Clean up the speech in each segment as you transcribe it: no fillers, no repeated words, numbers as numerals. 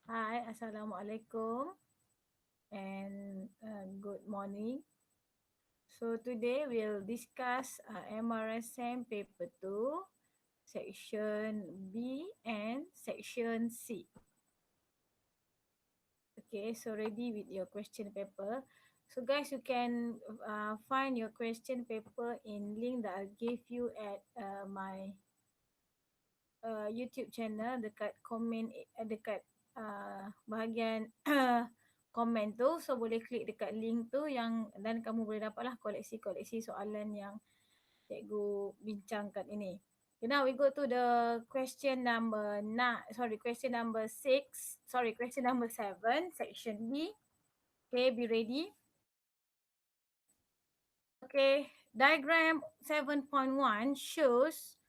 Hi, Assalamualaikum and good morning. So today we'll discuss MRSM paper 2, section B and section C. Okay, so ready with your question paper. So guys, you can find your question paper in link that I'll give you at my YouTube channel dekat komen dekat bahagian komen tu, so boleh klik dekat link tu yang dan kamu boleh dapatlah koleksi-koleksi soalan yang cikgu bincangkan ini. Okay, now we go to the question number 7, section B. Okay, be ready. Okay, diagram 7.1 shows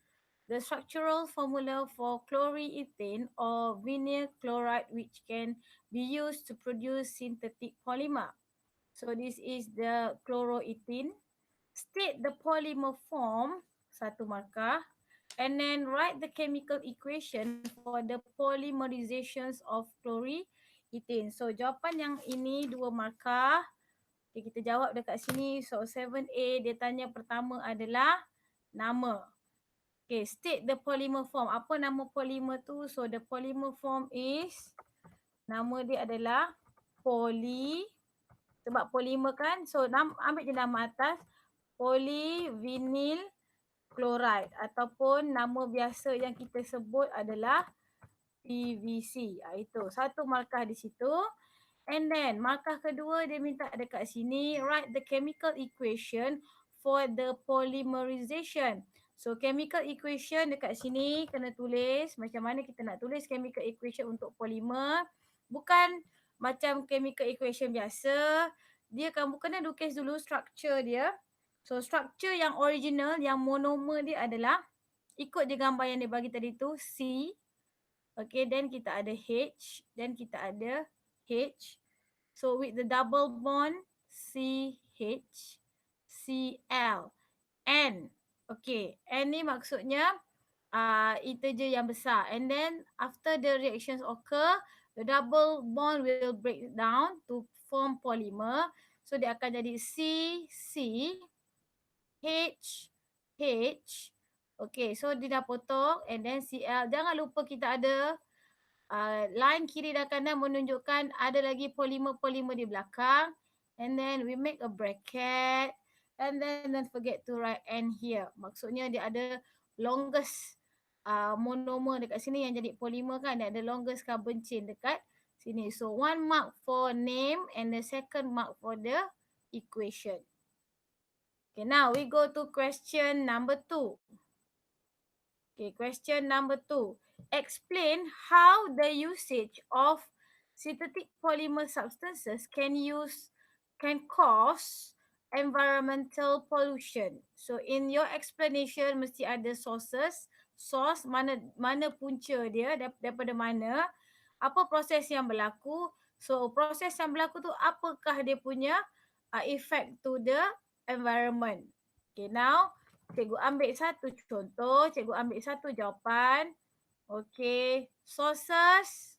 the structural formula for chloroethane or vinyl chloride which can be used to produce synthetic polymer. So this is the chloroethane. State the polymer form, satu markah, and then write the chemical equation for the polymerizations of chloroethane. So jawapan yang ini dua markah. Okay, kita jawab dekat sini. So 7A dia tanya pertama adalah nama. Okay, state the polymer form. Apa nama polymer tu? So the polymer form is, nama dia adalah poly, sebab polymer kan. So ambil je nama atas, polyvinyl chloride ataupun nama biasa yang kita sebut adalah PVC. Itu satu markah di situ. And then markah kedua dia minta dekat sini, write the chemical equation for the polymerization. So chemical equation dekat sini kena tulis macam mana kita nak tulis chemical equation untuk polimer. Bukan macam chemical equation biasa. Dia kamu kena lukis dulu structure dia. So structure yang original, yang monomer dia adalah ikut je gambar yang dia bagi tadi tu, C. Okay, then kita ada H, then kita ada H. So with the double bond, CH, Cl, N. Okay, N ni maksudnya integer yang besar. And then after the reactions occur, the double bond will break down to form polymer. So dia akan jadi C, C, H, H. Okay, so dia dah potong and then Cl. Jangan lupa kita ada line kiri dan kanan menunjukkan ada lagi polimer-polimer di belakang. And then we make a bracket. And then don't forget to write N here. Maksudnya dia ada longest monomer dekat sini yang jadi polimer kan. Dia ada longest carbon chain dekat sini. So one mark for name and the second mark for the equation. Okay, now we go to question number 2. Okay, question number 2. Explain how the usage of synthetic polymer substances can cause environmental pollution. So in your explanation mesti ada sources, source mana punca dia, daripada mana, apa proses yang berlaku. So proses yang berlaku tu apakah dia punya effect to the environment. Okay, now cikgu ambil satu contoh, cikgu ambil satu jawapan. Okey, sources.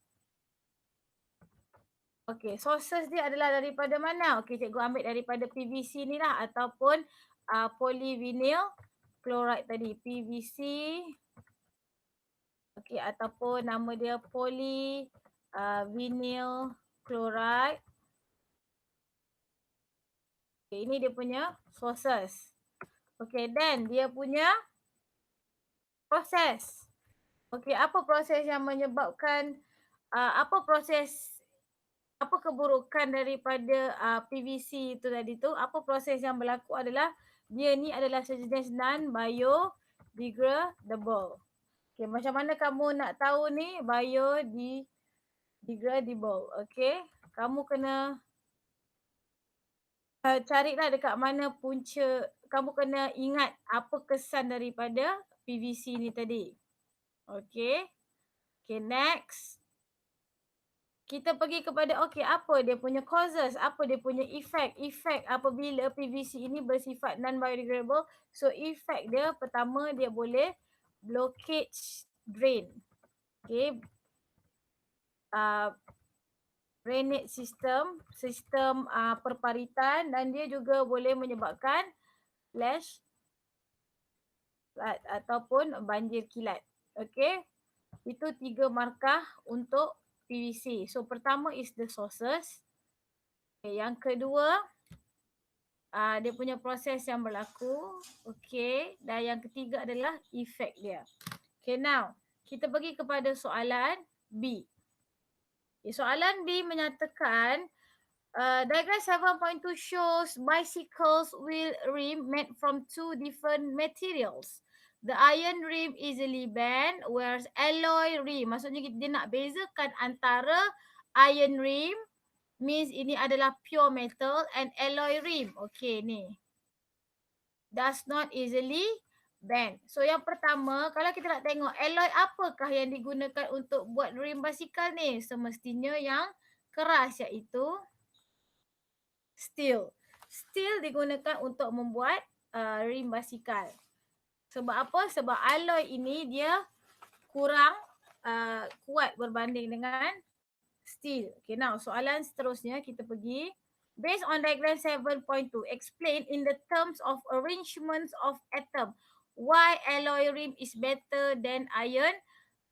Okey, sources dia adalah daripada mana? Okey, cikgu ambil daripada PVC ni lah ataupun polyvinyl chloride tadi, PVC. Okey, ataupun nama dia polyvinyl chloride. Okey, ini dia punya sources. Okey, then dia punya proses. Okey, apa proses yang menyebabkan apa keburukan daripada PVC itu tadi tu? Apa proses yang berlaku adalah dia ni adalah sejenis non-biodegradable. Okey, macam mana kamu nak tahu ni biodegradable? Okey, kamu kena carilah dekat mana punca, kamu kena ingat apa kesan daripada PVC ni tadi. Okey. Okay, next. Kita pergi kepada apa dia punya causes, apa dia punya effect. Effect apabila PVC ini bersifat non-biodegradable. So effect dia pertama dia boleh blockage drain. Okay. drainage system, sistem perparitan, dan dia juga boleh menyebabkan flash ataupun banjir kilat. Okey. Itu 3 markah untuk PVC. So pertama is the sources. Okay, yang kedua dia punya proses yang berlaku. Okey. Dan yang ketiga adalah efek dia. Okay, now kita pergi kepada soalan B. Okay, soalan B menyatakan diagram 7.2 shows bicycles wheel rim made from two different materials. The iron rim easily bend, whereas alloy rim, maksudnya dia nak bezakan antara iron rim means ini adalah pure metal and alloy rim. Okay ni. Does not easily bend. So yang pertama, kalau kita nak tengok alloy apakah yang digunakan untuk buat rim basikal ni? Semestinya yang keras, iaitu steel. Steel digunakan untuk membuat rim basikal. Sebab apa? Sebab alloy ini dia kurang kuat berbanding dengan steel. Okay, now soalan seterusnya kita pergi. Based on diagram 7.2, explain in the terms of arrangements of atom why alloy rim is better than iron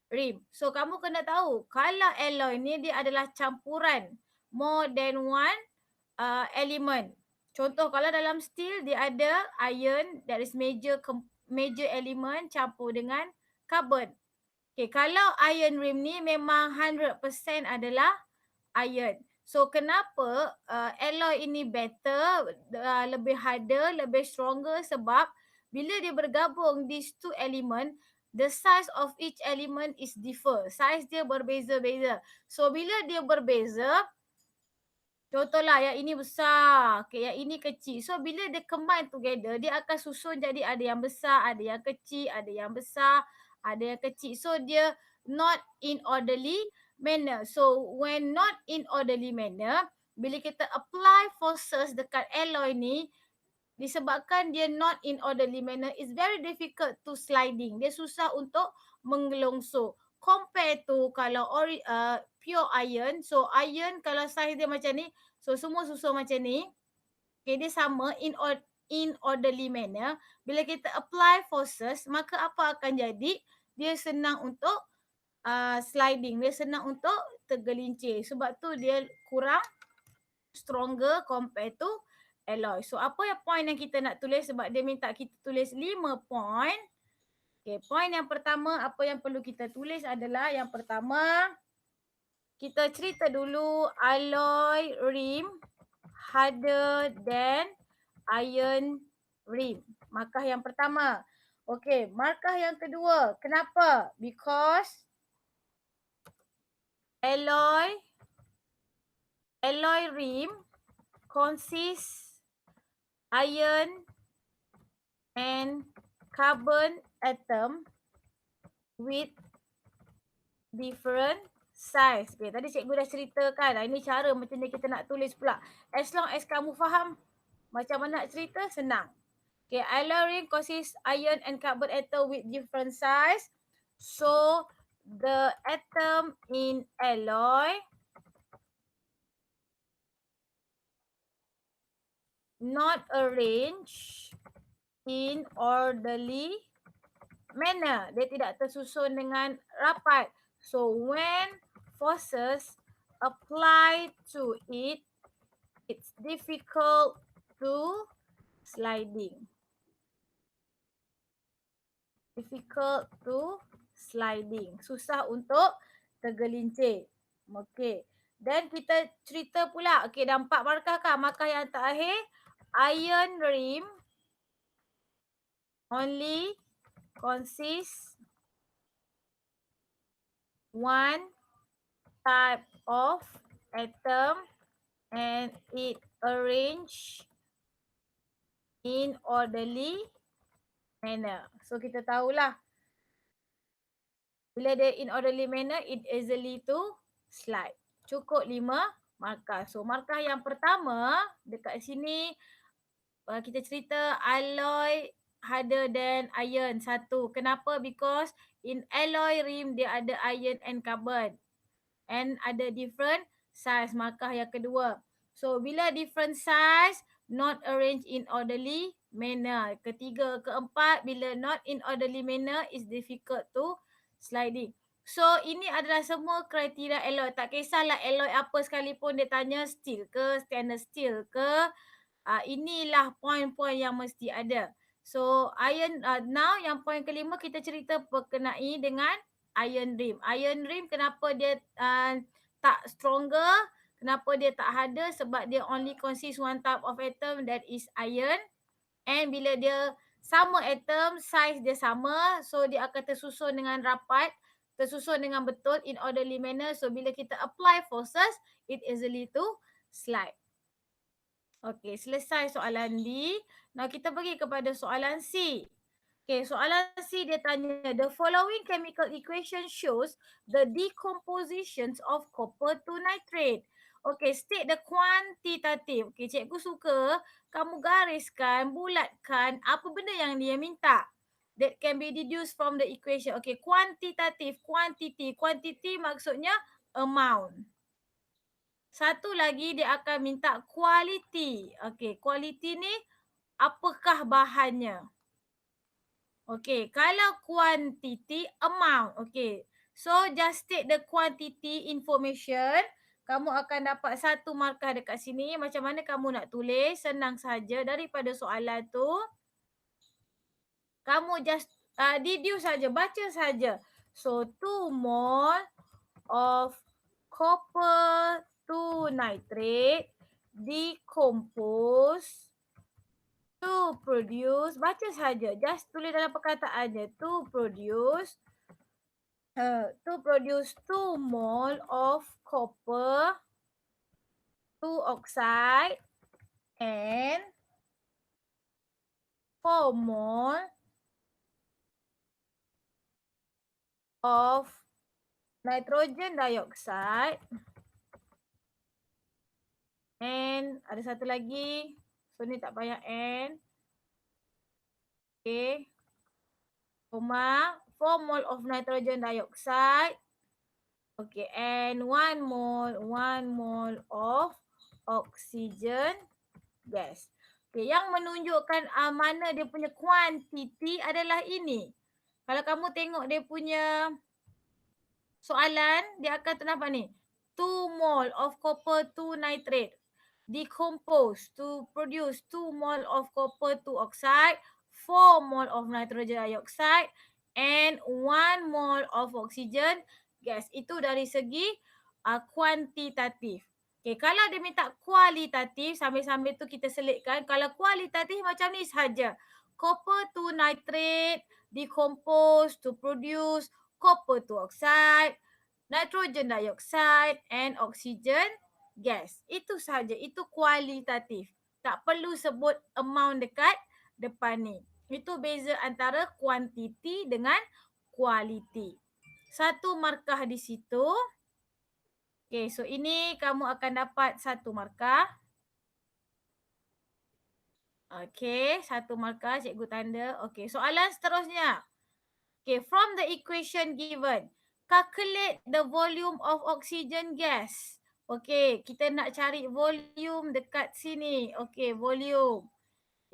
rim. So kamu kena tahu kalau alloy ni dia adalah campuran more than one element. Contoh kalau dalam steel dia ada iron, that is major element campur dengan carbon. Okay, kalau iron rim ni memang 100% adalah iron. So kenapa alloy ini better, lebih harder, lebih stronger, sebab bila dia bergabung these two element, the size of each element is differ. Size dia berbeza-beza. So bila dia berbeza, contohlah yang ini besar, okay, yang ini kecil. So bila dia combine together, dia akan susun jadi ada yang besar, ada yang kecil, ada yang besar, ada yang kecil. So dia not in orderly manner. So when not in orderly manner, bila kita apply forces dekat alloy ni, disebabkan dia not in orderly manner, it's very difficult to sliding. Dia susah untuk menggelongsor. Compare to kalau pure iron. So iron kalau size dia macam ni, so semua susun macam ni. Okay, dia sama in orderly manner. Bila kita apply forces, maka apa akan jadi? Dia senang untuk sliding. Dia senang untuk tergelincir. Sebab tu dia kurang stronger compared to alloy. So apa yang point yang kita nak tulis, sebab dia minta kita tulis 5 point. Okay, point yang pertama apa yang perlu kita tulis adalah yang pertama, kita cerita dulu alloy rim harder than iron rim. Markah yang pertama. Okay, markah yang kedua. Kenapa? Because alloy rim consists iron and carbon atom with different size. Okay, tadi cikgu dah ceritakan. Ini cara macam ni kita nak tulis pula. As long as kamu faham macam mana nak cerita, senang. Okay, alloy ring consists iron and carbon atom with different size. So, the atom in alloy not arranged in orderly manner. Dia tidak tersusun dengan rapat. So when forces applied to it, it's difficult to sliding. Difficult to sliding. Susah untuk tergelincir. Okay. Dan kita cerita pula. Okay, dah 4 markah kan? Markah yang terakhir, iron rim only consists one type of atom and it arranged in orderly manner. So kita tahulah bila dia in orderly manner, it easily to slide. Cukup 5 markah. So markah yang pertama dekat sini kita cerita alloy harder than iron. 1. Kenapa? Because in alloy rim dia ada iron and carbon. and ada different size. Markah yang kedua. So bila different size, not arranged in orderly manner. Ketiga, keempat, bila not in orderly manner is difficult to sliding. So ini adalah semua kriteria alloy. Tak kisahlah alloy apa sekalipun dia tanya, steel ke, stainless steel ke, inilah poin-poin yang mesti ada. So iron, now yang poin kelima kita cerita berkenai dengan iron rim. Iron rim kenapa dia tak stronger, kenapa dia tak ada, sebab dia only consist one type of atom, that is iron. And bila dia sama atom, size dia sama, so dia akan tersusun dengan rapat, tersusun dengan betul in orderly manner. So bila kita apply forces, it easily to slide. Okey, selesai soalan D. Now kita pergi kepada soalan C. Okay, soalan C dia tanya, the following chemical equation shows the decompositions of copper to nitrate. Okay, state the quantitative. Okay, cikgu suka kamu gariskan, bulatkan apa benda yang dia minta. That can be deduced from the equation. Okay, quantitative, quantity. Quantity maksudnya amount. Satu lagi dia akan minta quality. Okay, quality ni apakah bahannya? Okay, kalau quantity, amount. Okay, so just state the quantity information. Kamu akan dapat satu markah dekat sini. Macam mana kamu nak tulis? Senang saja daripada soalan tu. Kamu just deduce saja, baca saja. So 2 mol of copper to nitrate decompose to produce, baca saja, just tulis dalam perkataannya, to produce 2 mol of copper to oxide and 4 mol of nitrogen dioxide and ada satu lagi, so ni tak payah and, okay, 4 mol of nitrogen dioxide, okay, and 1 mol of oxygen gas. Okay, yang menunjukkan mana dia punya quantity adalah ini. Kalau kamu tengok dia punya soalan, dia akan ternampak ni. 2 mol of copper to nitrate decompose to produce 2 mol of copper to oxide, 4 mol of nitrogen dioxide and 1 mol of oxygen gas. Itu dari segi kuantitatif. Okay, kalau dia minta kualitatif, sambil-sambil tu kita selitkan. Kalau kualitatif macam ni sahaja. Copper to nitrate decompose to produce copper to oxide, nitrogen dioxide and oxygen gas. Itu sahaja. Itu kualitatif. Tak perlu sebut amount dekat depan ni. Itu beza antara kuantiti dengan kualiti. Satu markah di situ. Okay, so ini kamu akan dapat satu markah. Okay, satu markah cikgu tanda. Okay, soalan seterusnya. Okay, from the equation given, calculate the volume of oxygen gas. Okay, kita nak cari volume dekat sini. Okay, volume.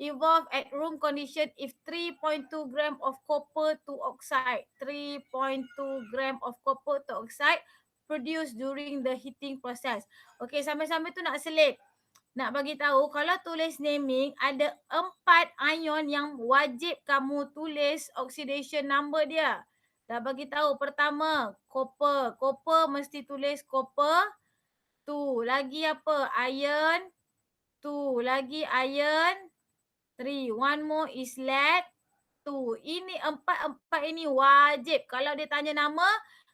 Evolve at room condition if 3.2 gram of copper to oxide. 3.2 gram of copper to oxide produced during the heating process. Okay, sambil-sambil tu nak selit. Nak bagi tahu kalau tulis naming ada 4 ion yang wajib kamu tulis oxidation number dia. Dah bagi tahu pertama copper. Copper mesti tulis copper 2. Lagi apa? Iron 2. Lagi iron 3. One more is lead 2. Ini empat ini wajib. Kalau dia tanya nama,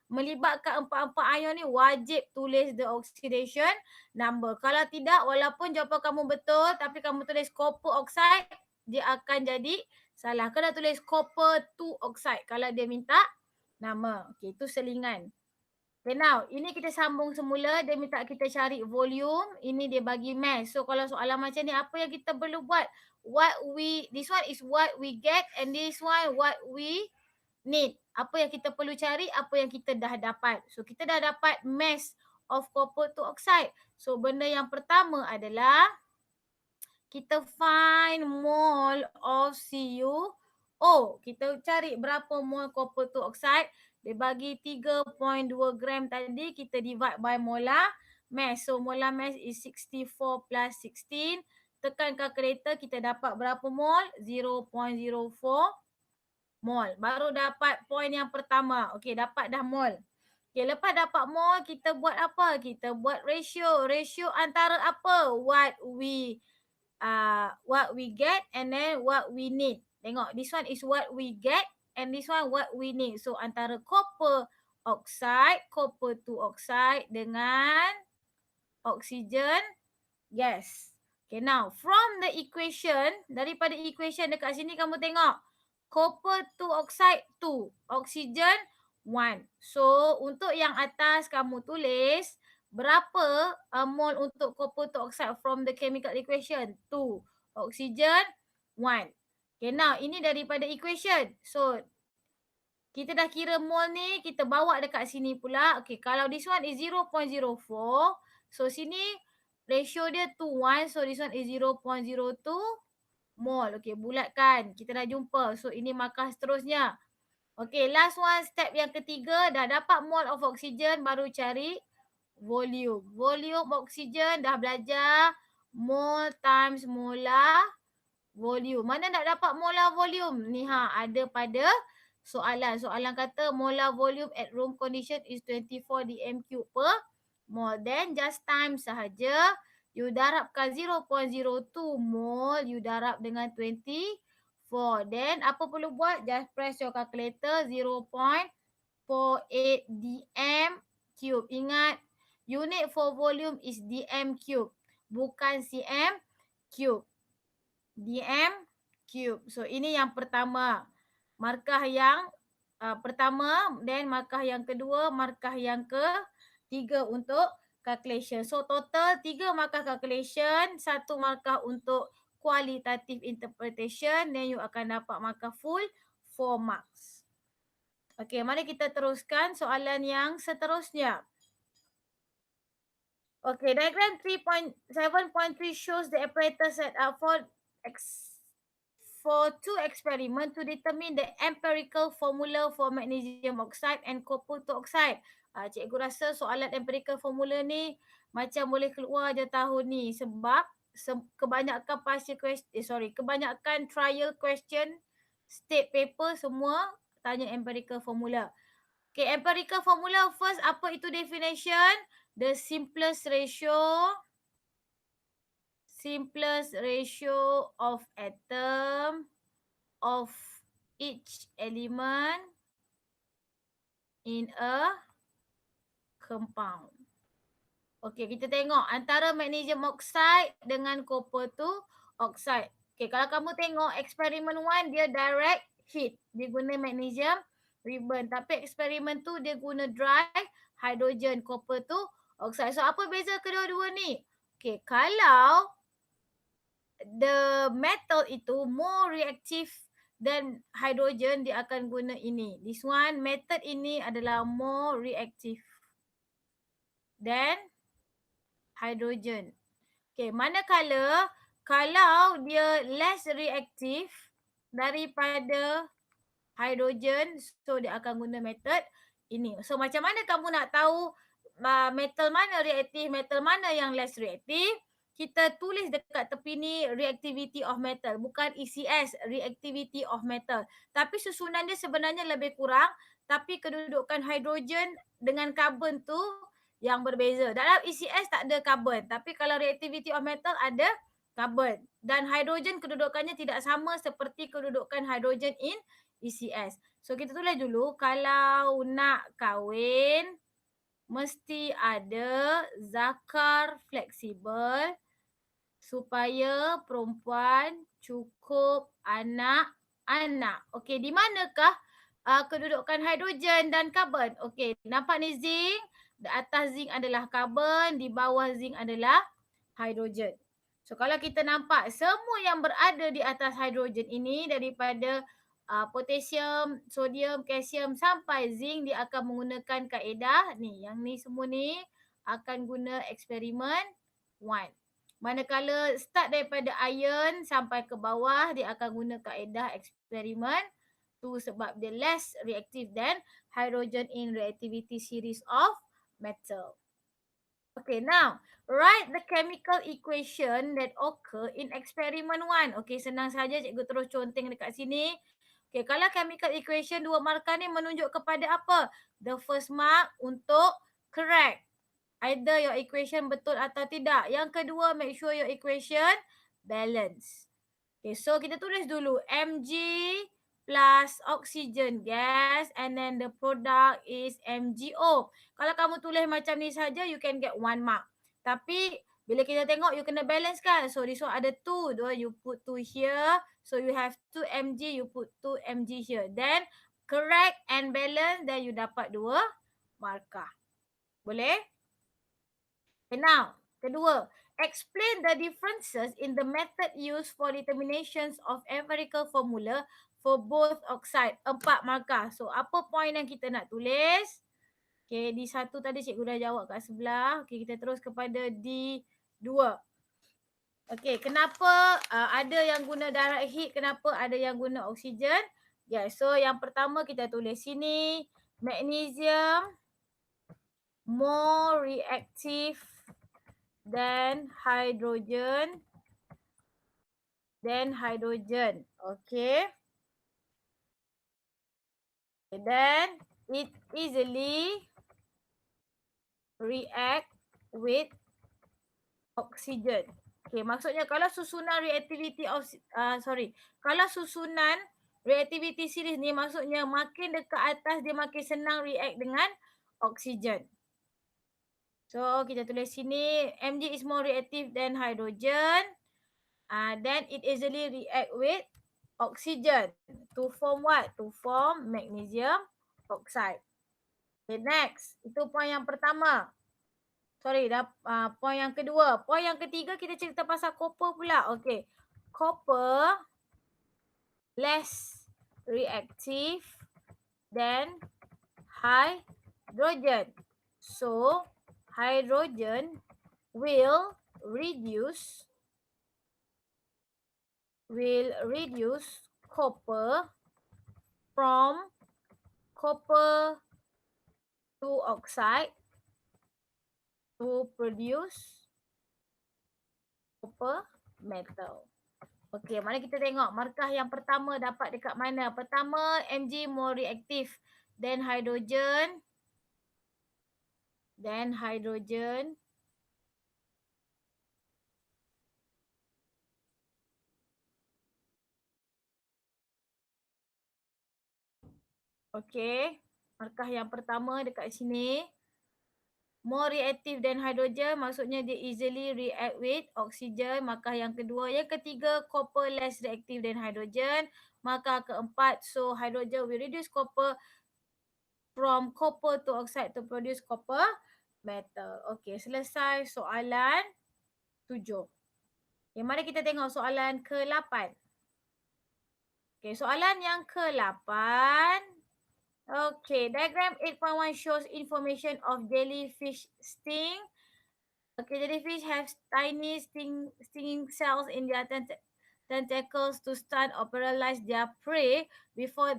melibatkan 4 ion ni wajib tulis the oxidation number. Kalau tidak, walaupun jawapan kamu betul tapi kamu tulis copper oxide, dia akan jadi salah. Kena tulis copper 2 oxide kalau dia minta nama. Okey, itu selingan. Okay, now ini kita sambung semula. Dia minta kita cari volume. Ini dia bagi mass. So kalau soalan macam ni, apa yang kita perlu buat? This one is what we get and this one what we need. Apa yang kita perlu cari, apa yang kita dah dapat. So kita dah dapat mass of copper to oxide. So benda yang pertama adalah kita find mole of CuO. Kita cari berapa mole copper to oxide. Dia bagi 3.2 gram tadi, kita divide by molar mass. So molar mass is 64 plus 16. Tekan kalkulator, kita dapat berapa mole? 0.04 mol. Baru dapat point yang pertama. Okey, dapat dah mol. Okey, lepas dapat mol, kita buat apa? Kita buat ratio. Ratio antara apa? What we get and then what we need. Tengok, this one is what we get and this one what we need. So antara copper to oxide dengan oxygen gas. Okay, now from the equation, daripada equation dekat sini kamu tengok. Copper to oxide 2, oxygen 1. So untuk yang atas kamu tulis berapa mol untuk copper to oxide from the chemical equation? 2, oxygen 1. Okay, now ini daripada equation. So kita dah kira mol ni, kita bawa dekat sini pula. Okay, kalau this one is 0.04, so sini ratio dia 2:1, so this one is 0.02 mol. Okay, bulatkan. Kita dah jumpa. So ini markah seterusnya. Okay, last one, step yang ketiga. Dah dapat mol of oxygen, baru cari volume. Volume oxygen dah belajar. Mol times molar volume. Mana nak dapat molar volume? Ni ada pada soalan. Soalan kata molar volume at room condition is 24 dm³ per mol. Then just time sahaja. You darabkan 0.02 mol, you darab dengan 24. Then apa perlu buat? Just press your calculator, 0.48 dm³. Ingat, unit for volume is dm³, bukan cm³. dm³. So ini yang pertama. Markah yang pertama, then markah yang kedua, markah yang ketiga untuk calculation. So total 3 markah calculation, 1 markah untuk qualitative interpretation, then you akan dapat markah full 4 marks. Okey, mari kita teruskan soalan yang seterusnya. Okay, diagram 3.7.3 shows the apparatus set up for two experiments to determine the empirical formula for magnesium oxide and copper to oxide. Cikgu rasa soalan empirical formula ni macam boleh keluar je tahun ni sebab kebanyakan kebanyakan trial question, state paper semua tanya empirical formula. Okay, empirical formula first, apa itu definition? The simplest ratio of atom of each element in a compound. Okey, kita tengok antara magnesium oxide dengan copper to oxide. Okey, kalau kamu tengok eksperimen 1 dia direct heat. Dia guna magnesium ribbon. Tapi eksperimen 2 dia guna dry hydrogen copper to oxide. So apa beza kedua-dua ni? Okey, kalau the metal itu more reactive than hydrogen, dia akan guna ini. This one, method ini adalah more reactive than hydrogen. Okay, manakala kalau dia less reactive daripada hydrogen, so dia akan guna method ini. So macam mana kamu nak tahu metal mana reaktif, metal mana yang less reactive? Kita tulis dekat tepi ni reactivity of metal, bukan ECS, reactivity of metal. Tapi susunan dia sebenarnya lebih kurang, tapi kedudukan hydrogen dengan carbon tu yang berbeza. Dalam ECS tak ada carbon, tapi kalau reactivity of metal ada carbon. Dan hydrogen kedudukannya tidak sama seperti kedudukan hydrogen in ECS. So kita tulis dulu, kalau nak kahwin mesti ada zakar fleksibel supaya perempuan cukup anak-anak. Okey, di manakah kedudukan hidrogen dan karbon? Okey, nampak ni zinc, di atas zinc adalah karbon, di bawah zinc adalah hidrogen. So kalau kita nampak semua yang berada di atas hidrogen ini daripada Potasium, sodium, kalsium sampai zinc, dia akan menggunakan kaedah ni. Yang ni semua ni akan guna eksperimen 1. Manakala start daripada iron sampai ke bawah, dia akan guna kaedah eksperimen 2 sebab dia less reactive than hydrogen in reactivity series of metal. Okay, now write the chemical equation that occur in experiment 1. Okay, senang saja cikgu terus conteng dekat sini. Okay, kalau chemical equation 2 markah ni menunjuk kepada apa? The first mark untuk correct. Either your equation betul atau tidak. Yang kedua, make sure your equation balance. Okay, so kita tulis dulu Mg plus oxygen gas and then the product is MgO. Kalau kamu tulis macam ni saja, you can get 1 mark. Tapi bila kita tengok, you kena balance kan. So this one ada 2. You put 2 here. So you have 2 Mg, you put 2 Mg here. Then correct and balance, then you dapat 2 markah. Boleh? Okay, now, kedua. Explain the differences in the method used for determinations of empirical formula for both oxide. 4 markah. So, apa point yang kita nak tulis? Okay, D1 tadi cikgu dah jawab kat sebelah. Okay, kita terus kepada D2. Okay, kenapa ada yang guna direct heat, kenapa ada yang guna oksigen? Yeah, so yang pertama kita tulis sini, magnesium more reactive than hydrogen. Okay. Then it easily react with oxygen. Okay, maksudnya kalau susunan reactivity kalau susunan reactivity series ni maksudnya makin dekat atas dia makin senang react dengan oksigen. So kita tulis sini Mg is more reactive than hydrogen. Then it easily react with oxygen to form what? To form magnesium oxide. Okay, next. Itu point yang pertama. Point yang kedua. Point yang ketiga kita cerita pasal copper pula. Okay. Copper less reactive than hydrogen. So, hydrogen will reduce copper from copper to oxide to produce copper metal. Okey, mari kita tengok markah yang pertama dapat dekat mana. Pertama, Mg more reactive than hydrogen. Okey, markah yang pertama dekat sini. More reactive than hydrogen, maksudnya dia easily react with oxygen. Markah yang kedua. Yang ketiga, copper less reactive than hydrogen. Markah keempat, so hydrogen will reduce copper from copper to oxide to produce copper metal. Okey, selesai soalan 7. Okay, mari kita tengok soalan ke-8. Okay, soalan yang ke-8. Okay, diagram 8.1 shows information of jellyfish sting. Okay, jellyfish have tiny stinging cells in their tentacles to stun or paralyze their prey before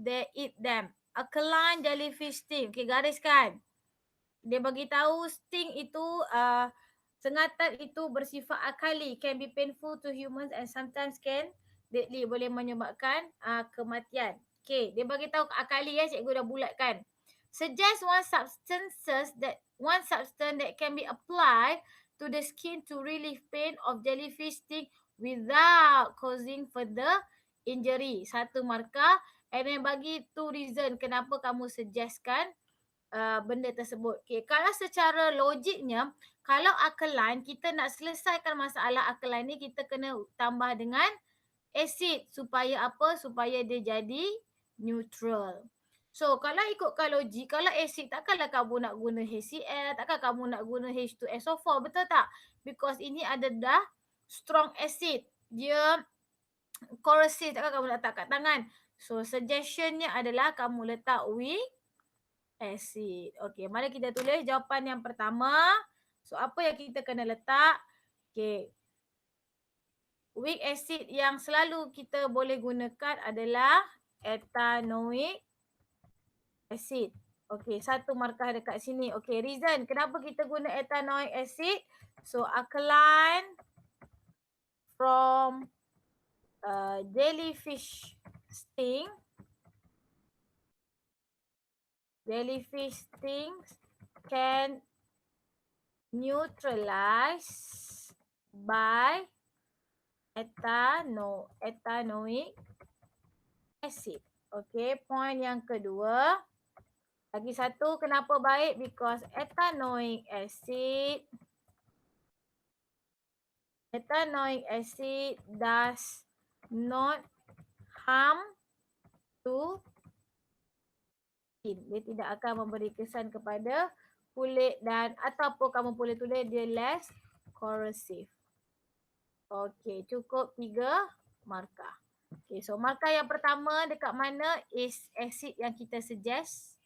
they eat them. Alkaline jellyfish sting. Okay, gariskan. Dia bagi tahu sting itu sengatan itu bersifat alkali, can be painful to humans and sometimes can deadly, boleh menyebabkan kematian. Okay, dia bagi tahu alkali ya, cikgu dah bulatkan. Suggest one substance that can be applied to the skin to relieve pain of jellyfish sting without causing further injury. 1 markah. And then bagi 2 reason kenapa kamu suggestkan benda tersebut. Okay, kalau secara logiknya, kalau alkaline, kita nak selesaikan masalah alkaline ni, kita kena tambah dengan asid. Supaya apa? Supaya dia jadi neutral. So, kalau ikutkan logik, kalau asid, takkanlah kamu nak guna HCl, takkan kamu nak guna H2SO4, betul tak? Because ini ada dah strong acid. Dia corrosive, takkan kamu nak letak kat tangan. So suggestionnya adalah kamu letak weak acid. Okay, mari kita tulis jawapan yang pertama. So apa yang kita kena letak? Okay, weak acid yang selalu kita boleh gunakan adalah ethanoic acid. Okay, satu markah dekat sini. Okay, reason kenapa kita guna ethanoic acid? So alkaline from jellyfish sting. Jellyfish stings can neutralize by ethanoic acid. Okay, point yang kedua. Lagi satu, kenapa baik? Because ethanoic acid does not harm to skin. Dia tidak akan memberi kesan kepada kulit dan ataupun kamu boleh tulis dia less corrosive. Okey, cukup 3 markah. Okey, so markah yang pertama dekat mana is acid yang kita suggest.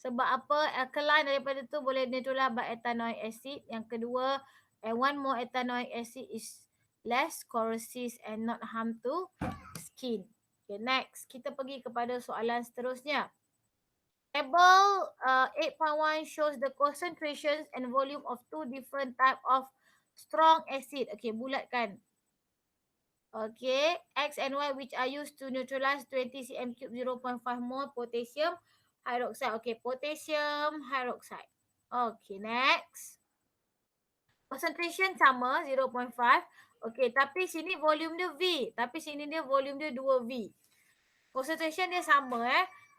Sebab apa? Alkaline daripada tu boleh neutralize by ethanoic acid. Yang kedua, and one more ethanoic acid is less corrosive and not harm to skin. Okay, next. Kita pergi kepada soalan seterusnya. Table 8.1 shows the concentrations and volume of two different type of strong acid. Okay, bulatkan. Okay, X and Y which are used to neutralize 20 cm3 0.5 mole potassium hydroxide. Okay, potassium hydroxide. Okay, next. Concentration sama 0.5. Okay, tapi sini volume dia V. Tapi sini dia volume dia 2V. Concentration dia sama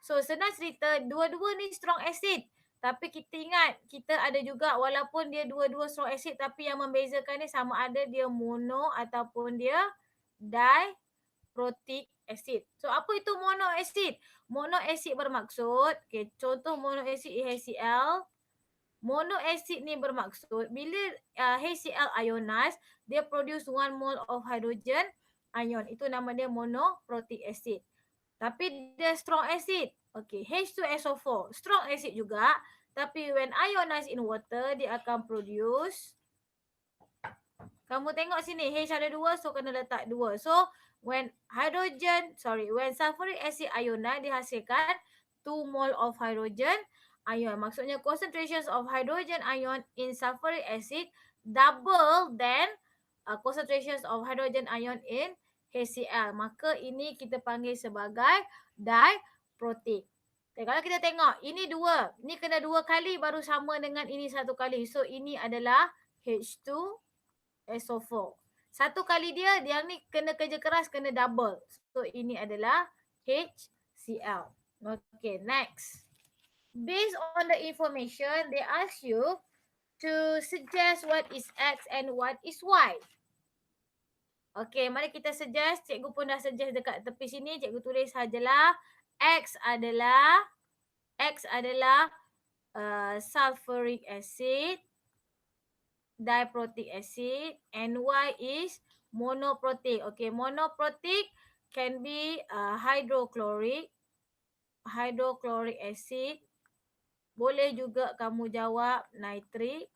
So senang cerita, dua-dua ni strong acid. Tapi kita ingat, kita ada juga walaupun dia dua-dua strong acid tapi yang membezakan ni sama ada dia mono ataupun dia diprotic acid. So apa itu mono acid? Mono acid bermaksud, okay, contoh mono acid HCl. Mono acid ni bermaksud bila HCl ionize, dia produce 1 mole of hydrogen ion. Itu nama dia monoprotic acid. Tapi dia strong acid. Okay, H2SO4. Strong acid juga. Tapi when ionized in water, dia akan produce. Kamu tengok sini, H ada 2, so kena letak 2. So, when sulfuric acid ionize, dihasilkan 2 mole of hydrogen ion. Maksudnya, concentrations of hydrogen ion in sulfuric acid double than concentrations of hydrogen ion in HCl. Maka ini kita panggil sebagai diprotic. Kalau kita tengok, ini 2. Ini kena 2 kali baru sama dengan ini 1 kali. So, ini adalah H2SO4. 1 kali dia, yang ni kena kerja keras, kena double. So, ini adalah HCl. Okay, next. Based on the information, they ask you to suggest what is X and what is Y. Okay, mari kita suggest. Cikgu pun dah suggest dekat tepi sini. Cikgu tulis sajalah. X adalah sulfuric acid, diprotic acid, and Y is monoprotic. Okay, monoprotic can be hydrochloric acid. Boleh juga kamu jawab nitric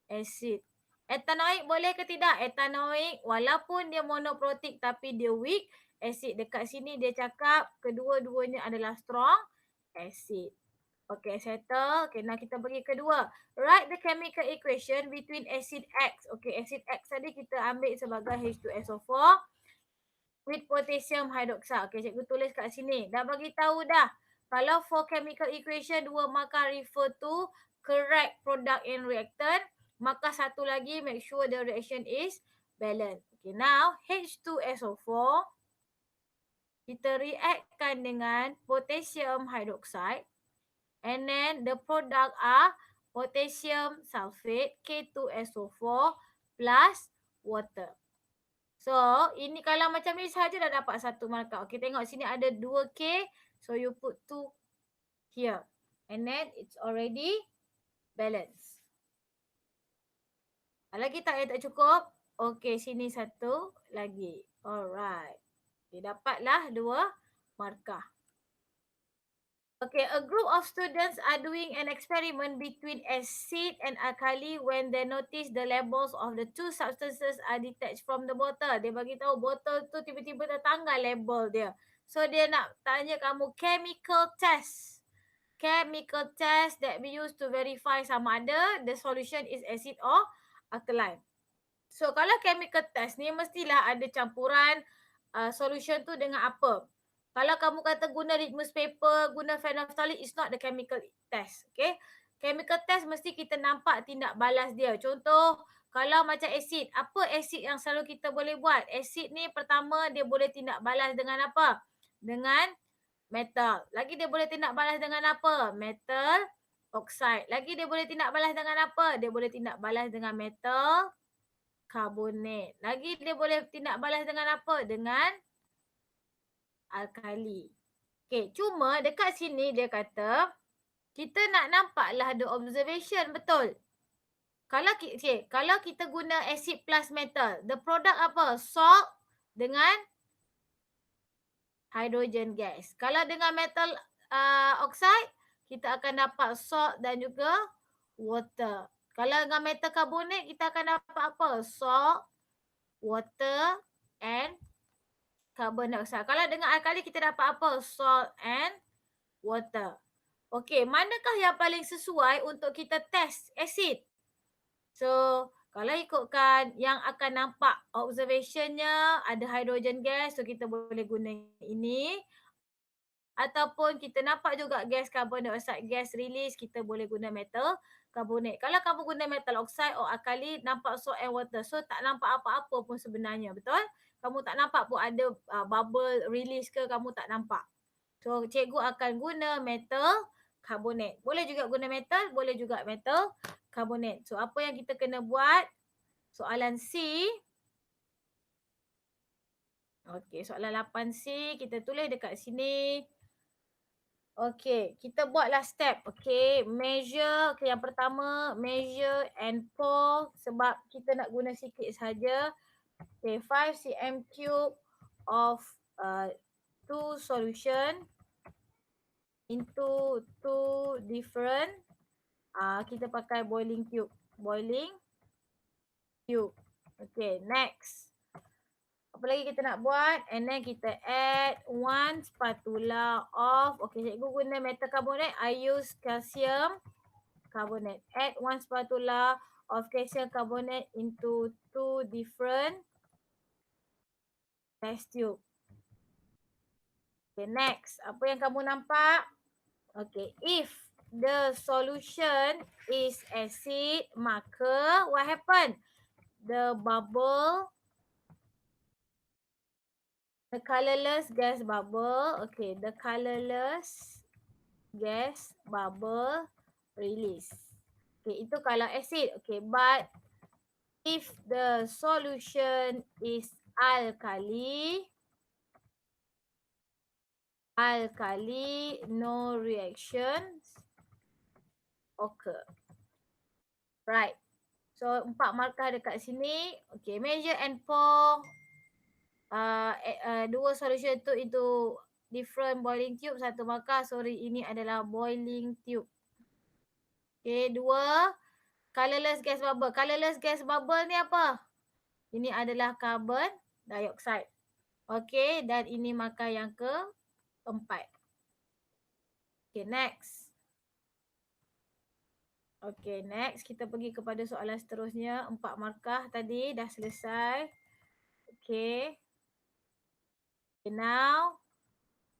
acid. Ethanoic boleh ke tidak? Ethanoic walaupun dia monoprotic tapi dia weak acid. Dekat sini dia cakap kedua-duanya adalah strong acid. Okay, settle. Okay, now kita pergi kedua. Write the chemical equation between acid X. Okay, acid X tadi kita ambil sebagai H2SO4 with potassium hydroxide. Okay, cikgu tulis kat sini. Dah bagi tahu dah. Kalau for chemical equation, 2 markah refer to correct product and reactant. Maka satu lagi, make sure the reaction is balanced. Okay, now H2SO4, kita reactkan dengan potassium hydroxide. And then the product are potassium sulfate, K2SO4 plus water. So, ini kalau macam ni saja dah dapat 1 markah. Okay, tengok sini ada 2K. So, you put 2 here. And then it's already balanced. Lagi tak tak cukup? Okay, sini 1 lagi. Alright. Okay, dapatlah 2 markah. Okay, a group of students are doing an experiment between acid and alkali when they notice the labels of the two substances are detached from the bottle. Dia bagi tahu botol tu tiba-tiba tertanggal label dia. So dia nak tanya kamu chemical test. Chemical test that we use to verify sama ada the solution is acid or alkaline. So kalau chemical test ni mestilah ada campuran solution tu dengan apa. Kalau kamu kata guna litmus paper, guna phenolphthalein, it's not the chemical test. Okay. Chemical test mesti kita nampak tindak balas dia. Contoh, kalau macam asid, apa asid yang selalu kita boleh buat? Asid ni pertama dia boleh tindak balas dengan apa? Dengan metal. Lagi dia boleh tindak balas dengan apa? Metal oxide. Lagi dia boleh tindak balas dengan apa? Dia boleh tindak balas dengan metal karbonat. Lagi dia boleh tindak balas dengan apa? Dengan alkali. Okay, cuma dekat sini dia kata kita nak nampaklah the observation, betul. Kalau kita guna acid plus metal, the product apa? Salt dengan hydrogen gas. Kalau dengan metal oxide, kita akan dapat salt dan juga water. Kalau dengan metal karbonat, kita akan dapat apa? Salt, water and carbon dioxide. Kalau dengan alkali kita dapat apa? Salt and water. Okey, manakah yang paling sesuai untuk kita test acid? So, kalau ikutkan yang akan nampak observationnya ada hydrogen gas, so kita boleh guna ini. Ataupun kita nampak juga gas carbon dioxide, gas release, kita boleh guna metal karbonat. Kalau kamu guna metal oxide or alkali, nampak salt and water. So, tak nampak apa-apa pun sebenarnya, betul? Kamu tak nampak pun ada bubble release ke, kamu tak nampak. So, cikgu akan guna metal karbonat. Boleh juga guna metal, boleh juga metal karbonat. So, apa yang kita kena buat? Soalan C. Okey, soalan 8C kita tulis dekat sini. Okey, kita buatlah step. Okey, measure. Okey, yang pertama, measure and pour sebab kita nak guna sikit saja. Okey, 5 cm cube of two solution into two different kita pakai boiling tube. Boiling tube. Okay, next. Apa lagi kita nak buat? And then kita add 1 spatula of, okay, cikgu guna metal carbonate. I use calcium carbonate. Add 1 spatula of calcium carbonate into two different test tube. Okay, next. Apa yang kamu nampak? Okay, if the solution is acid, maka what happen? The bubble, the colorless gas bubble, okay, the colorless gas bubble release. Okay, itu kalau acid. Okay, but if the solution is alkali, no reactions occur. Right. So, 4 markah dekat sini. Okay, measure and pour. Dua solution tu itu different boiling tube. 1 markah. Sorry, ini adalah boiling tube. Okay, 2. Colorless gas bubble. Colorless gas bubble ni apa? Ini adalah carbon dioxide. Okay, dan ini markah yang keempat. Okay, next. Okay, next kita pergi kepada soalan seterusnya. 4 markah tadi dah selesai. Okay. Okay, now.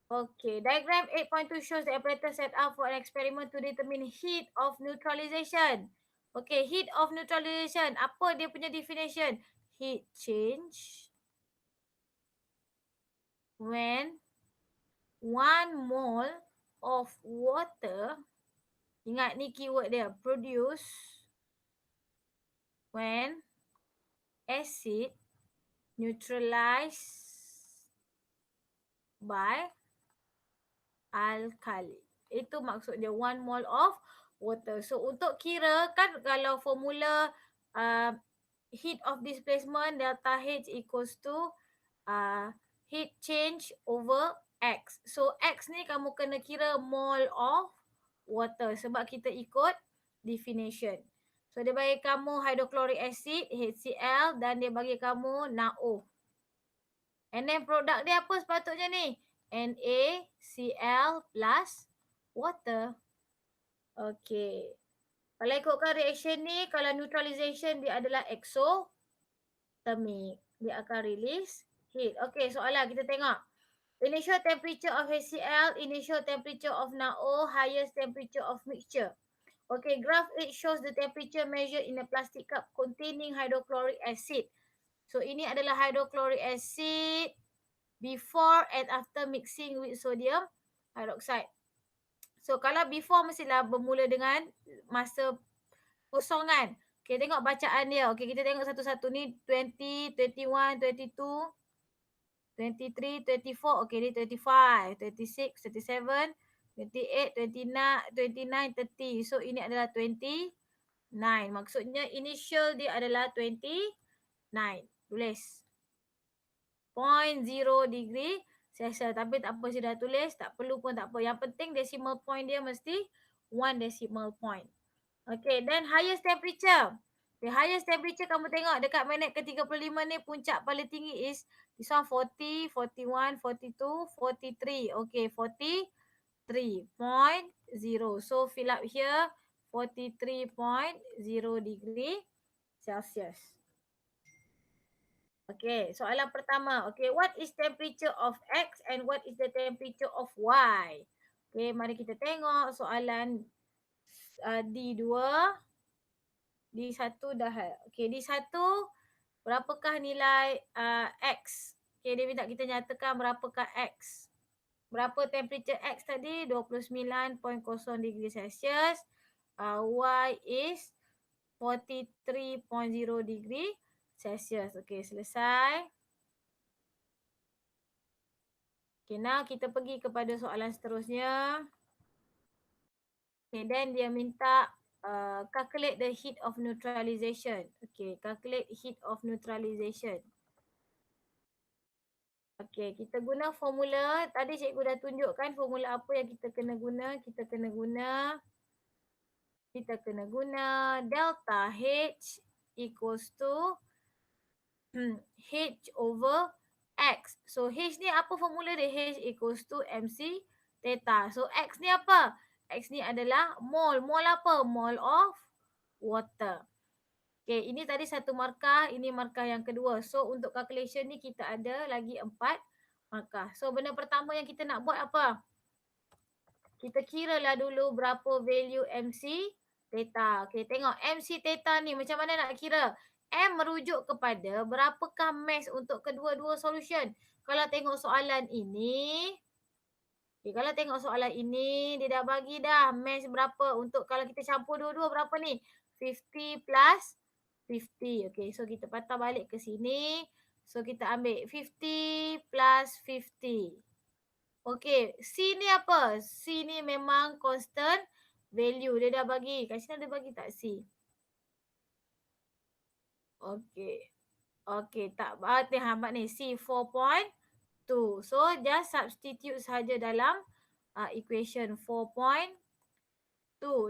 Okay, diagram 8.2 shows the apparatus set up for an experiment to determine heat of neutralization. Okay, heat of neutralization. Apa dia punya definition? Heat change when 1 mole of water, ingat ni keyword dia, produce when acid neutralized by alkali. Itu maksud dia 1 mole of water. So untuk kira kan kalau formula heat of displacement delta H equals to heat change over X. So X ni kamu kena kira mole of water sebab kita ikut definition. So dia bagi kamu hydrochloric acid HCl dan dia bagi kamu NaO. And then produk dia apa sepatutnya ni? NaCl plus water. Okay. Kalau ikutkan reaction ni, kalau neutralization dia adalah exothermic. Dia akan release heat. Okay, soalan kita tengok. Initial temperature of HCl, initial temperature of NaO, highest temperature of mixture. Okay, graph 8 shows the temperature measured in a plastic cup containing hydrochloric acid. So, ini adalah hydrochloric acid before and after mixing with sodium hydroxide. So, kalau before mestilah bermula dengan masa kosongan. Okay, tengok bacaan dia. Okay, kita tengok satu-satu ni. 20, 21, 22, 23, 24. Okay, ni 25, 26, 37, 28, 29, 30. So, ini adalah 29. Maksudnya initial dia adalah 29. Tulis. 0.0 degree Celsius. Tapi tak apa saya dah tulis. Tak perlu pun tak apa. Yang penting decimal point dia mesti 1 decimal point. Okay, then highest temperature. The highest temperature kamu tengok dekat minit ke-35 ni puncak paling tinggi is this one 40, 41, 42, 43. Okay, 43.0. So fill up here 43.0 degree Celsius. Okay, soalan pertama. Okay, what is temperature of X and what is the temperature of Y? Okay, mari kita tengok soalan D2. D1 dah. Okay, D1 berapakah nilai X? Okay, dia minta kita nyatakan berapakah X. Berapa temperature X tadi? 29.0 degree Celsius. Y is 43.0 degree Celsius. Okay, selesai. Okay, now kita pergi kepada soalan seterusnya. Okay, then dia minta calculate the heat of neutralization. Okay, calculate heat of neutralization. Okay, kita guna formula. Tadi cikgu dah tunjukkan formula apa yang kita kena guna. Kita kena guna delta H equals to H over X. So H ni apa formula dia? H equals to MC theta. So X ni apa? X ni adalah mole. Mole apa? Mole of water. Okay, ini tadi satu markah, ini markah yang kedua. So untuk calculation ni kita ada lagi 4 markah. So benda pertama yang kita nak buat apa? Kita kiralah dulu berapa value MC theta. Okay, tengok MC theta ni macam mana nak kira? M merujuk kepada berapakah mass untuk kedua-dua solution. Kalau tengok soalan ini, okay, kalau tengok soalan ini, dia dah bagi dah mass berapa untuk kalau kita campur dua-dua berapa ni? 50 plus 50. Okay, so kita patah balik ke sini. So kita ambil 50 plus 50. Okay, C ni apa? C ni memang constant value. Dia dah bagi. Kat sini ada bagi tak C? Okay. Okay, tak. Ni hambat ni. C 4.2. So, just substitute saja dalam equation 4.2.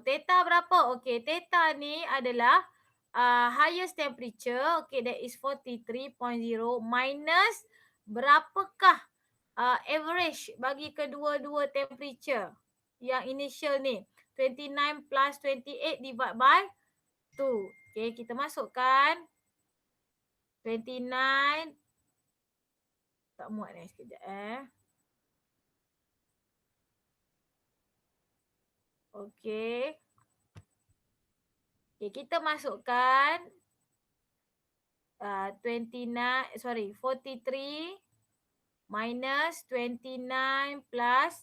Theta berapa? Okay, theta ni adalah highest temperature. Okay, that is 43.0 minus berapakah average bagi kedua-dua temperature yang initial ni. 29 plus 28 divide by 2. Okay, kita masukkan 29. Tak muat ni sekejap Okay. Okay, kita masukkan 43 minus 29 plus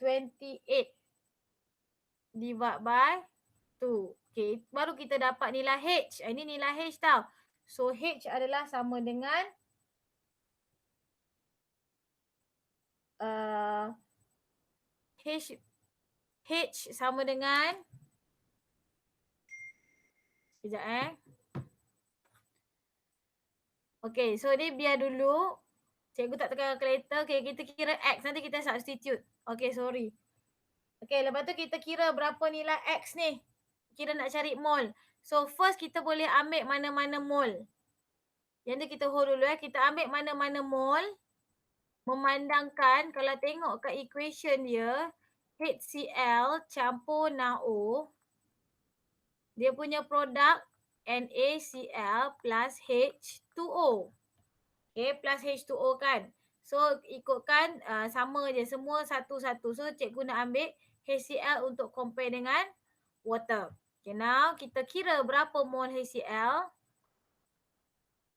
28 divide by 2. Okay, baru kita dapat nilai H. Ini nilai H tau. So, H adalah sama dengan H sama dengan sekejap Okay, so ni biar dulu. Cikgu tak tekan kalkulator. Okay, kita kira X. Nanti kita substitute. Okay, sorry. Okay, lepas tu kita kira berapa nilai X ni. Kira nak cari mol. So, first kita boleh ambil mana-mana mol. Yang ni kita hold dulu Kita ambil mana-mana mol. Memandangkan kalau tengok kat equation dia, HCl campur NaO, dia punya produk NaCl plus H2O. Okay, plus H2O kan. So, ikutkan sama je. Semua satu-satu. So, cikgu nak ambil HCl untuk compare dengan water. Okay, now kita kira berapa mol HCl.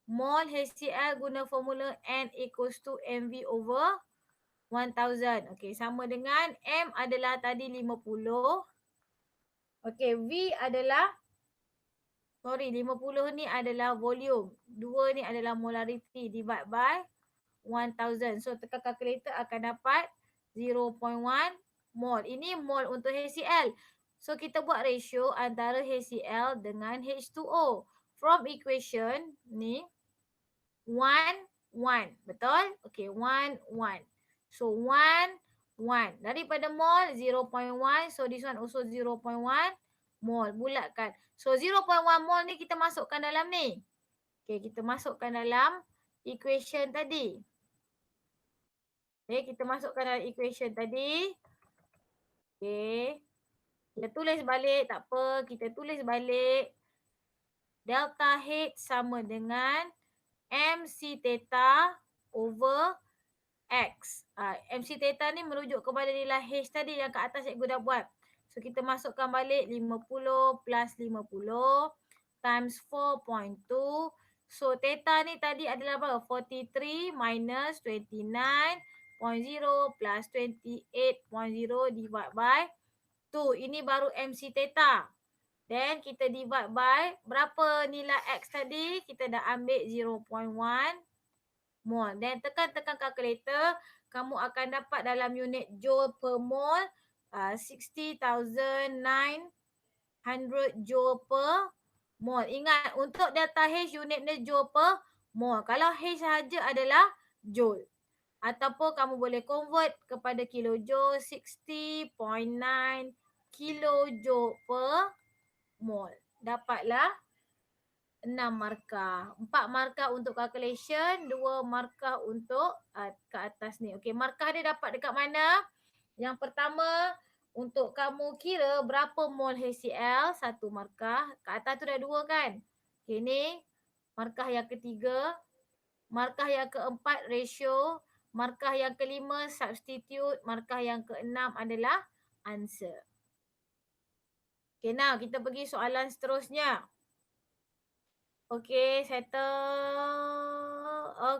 Mol HCl guna formula N equals to mv over 1000. Okay, sama dengan M adalah tadi 50. Okay, V adalah 50 ni adalah volume. 2 ni adalah molarity divide by 1000. So, tekan kalkulator akan dapat 0.1 mol. Ini mol untuk HCl. So, kita buat ratio antara HCl dengan H2O. From equation ni, 1, 1. Betul? Okay, 1, 1. So, 1, 1. Daripada mol, 0.1. So, this one also 0.1 mol. Bulatkan. So, 0.1 mol ni kita masukkan dalam ni. Okay, kita masukkan dalam equation tadi. Okay, kita masukkan dalam equation tadi. Okay. Kita tulis balik, tak apa. Kita tulis balik. Delta H sama dengan MC theta over X. MC theta ni merujuk kepada nilai H tadi yang kat atas cikgu dah buat. So, kita masukkan balik 50 plus 50 times 4.2. So, theta ni tadi adalah berapa? 43 minus 29.0 plus 28.0 divide by 2. Ini baru MC theta. Then, kita divide by berapa nilai X tadi? Kita dah ambil 0.1 mol. Then, tekan-tekan kalkulator. Kamu akan dapat dalam unit joule per mol 60,900 joule per mol. Ingat, untuk delta H unit dia joule per mol. Kalau H sahaja adalah joule. Ataupun kamu boleh convert kepada kilojoule, 60.9 kilojoule per mol. Dapatlah 6 markah. 4 markah untuk calculation, 2 markah untuk ke atas ni. Okey, markah dia dapat dekat mana? Yang pertama, untuk kamu kira berapa mol HCl, 1 markah. Kat atas tu dah 2 kan? Okey, ni markah yang ketiga. Markah yang keempat, ratio. Markah yang kelima, substitute. Markah yang keenam adalah answer. Okay, now kita pergi soalan seterusnya. Okay, settle.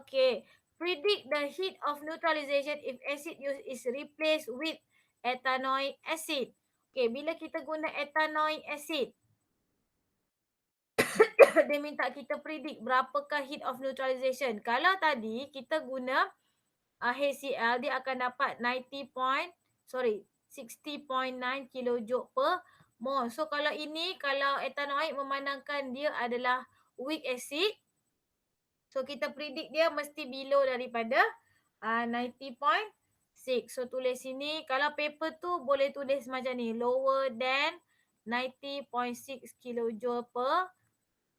Okay. Predict the heat of neutralization if acid use is replaced with ethanoic acid. Okay, bila kita guna ethanoic acid, dia minta kita predict berapakah heat of neutralization. Kalau tadi kita guna HCl, dia akan dapat 60.9 kilojoule per mol. So kalau ini, kalau ethanoic memandangkan dia adalah weak acid, so kita predict dia mesti below daripada 90.6. So tulis sini, kalau paper tu boleh tulis macam ni, lower than 90.6 kilojoule per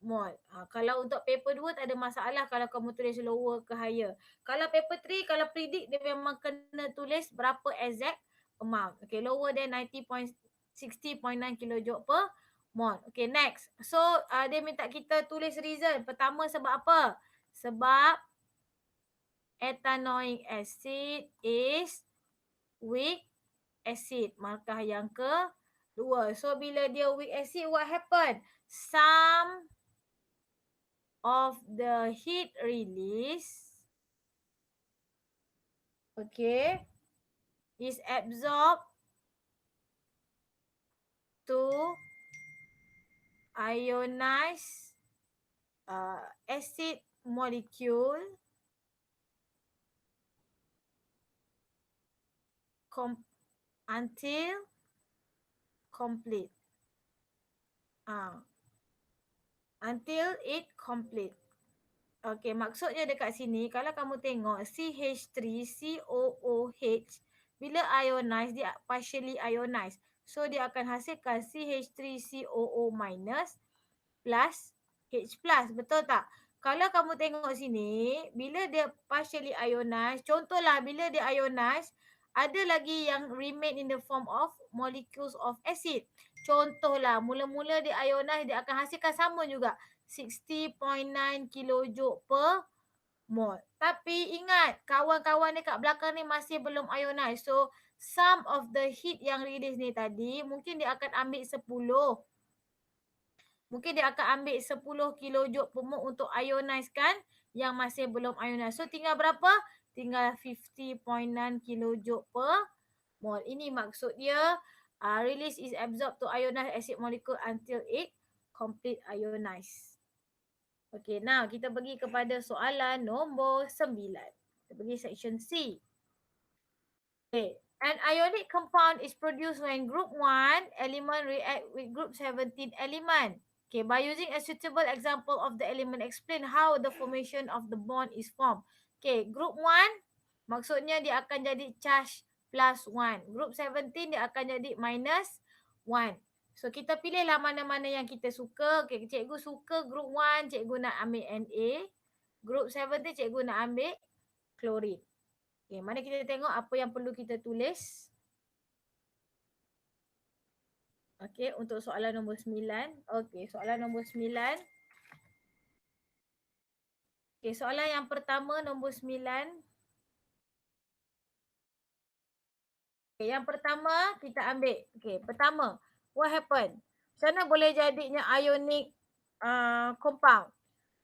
mol. Kalau untuk paper 2 tak ada masalah kalau kamu tulis lower ke higher. Kalau paper 3, kalau predict dia memang kena tulis berapa exact amount. Okay, lower than 60.9 kilojoule per mol. Okay, next. So, dia minta kita tulis reason. Pertama sebab apa? Sebab ethanoic acid is weak acid. Markah yang kedua. So, bila dia weak acid, what happen? Some of the heat release, okay, is absorbed to ionized acid molecule until complete. Until it complete. Okey, maksudnya dekat sini kalau kamu tengok CH3COOH bila ionize dia partially ionized. So dia akan hasilkan CH3COO minus plus H plus. Betul tak? Kalau kamu tengok sini, bila dia partially ionized, contohlah bila dia ionized, ada lagi yang remain in the form of molecules of acid. Contohlah, mula-mula dia ionized, dia akan hasilkan sama juga. 60.9 kilojoule per mol. Tapi ingat, kawan-kawan ni kat belakang ni masih belum ionized. So, some of the heat yang release ni tadi, mungkin dia akan ambil 10. Mungkin dia akan ambil 10 kilojoule per mol untuk ionizekan yang masih belum ionized. So, tinggal berapa? Tinggal 50.9 kilojoule per mol. Ini maksud dia, release is absorbed to ionized acid molecule until it complete ionized. Okay, now kita pergi kepada soalan nombor 9. Kita pergi section C. Okay, an ionic compound is produced when group 1 element react with group 17 element. Okay, by using a suitable example of the element, explain how the formation of the bond is formed. Okay, group 1 maksudnya dia akan jadi charge plus 1. Group 17 dia akan jadi minus 1. So kita pilihlah mana-mana yang kita suka. Okay, cikgu suka group 1, cikgu nak ambil Na. Group 17 cikgu nak ambil klorin. Okay, mari kita tengok apa yang perlu kita tulis. Okay, untuk soalan nombor 9. Okay, soalan nombor 9. Okay, soalan yang pertama nombor 9. Okay, yang pertama kita ambil. Okay, pertama, what happen? Macam mana boleh jadinya ionic compound?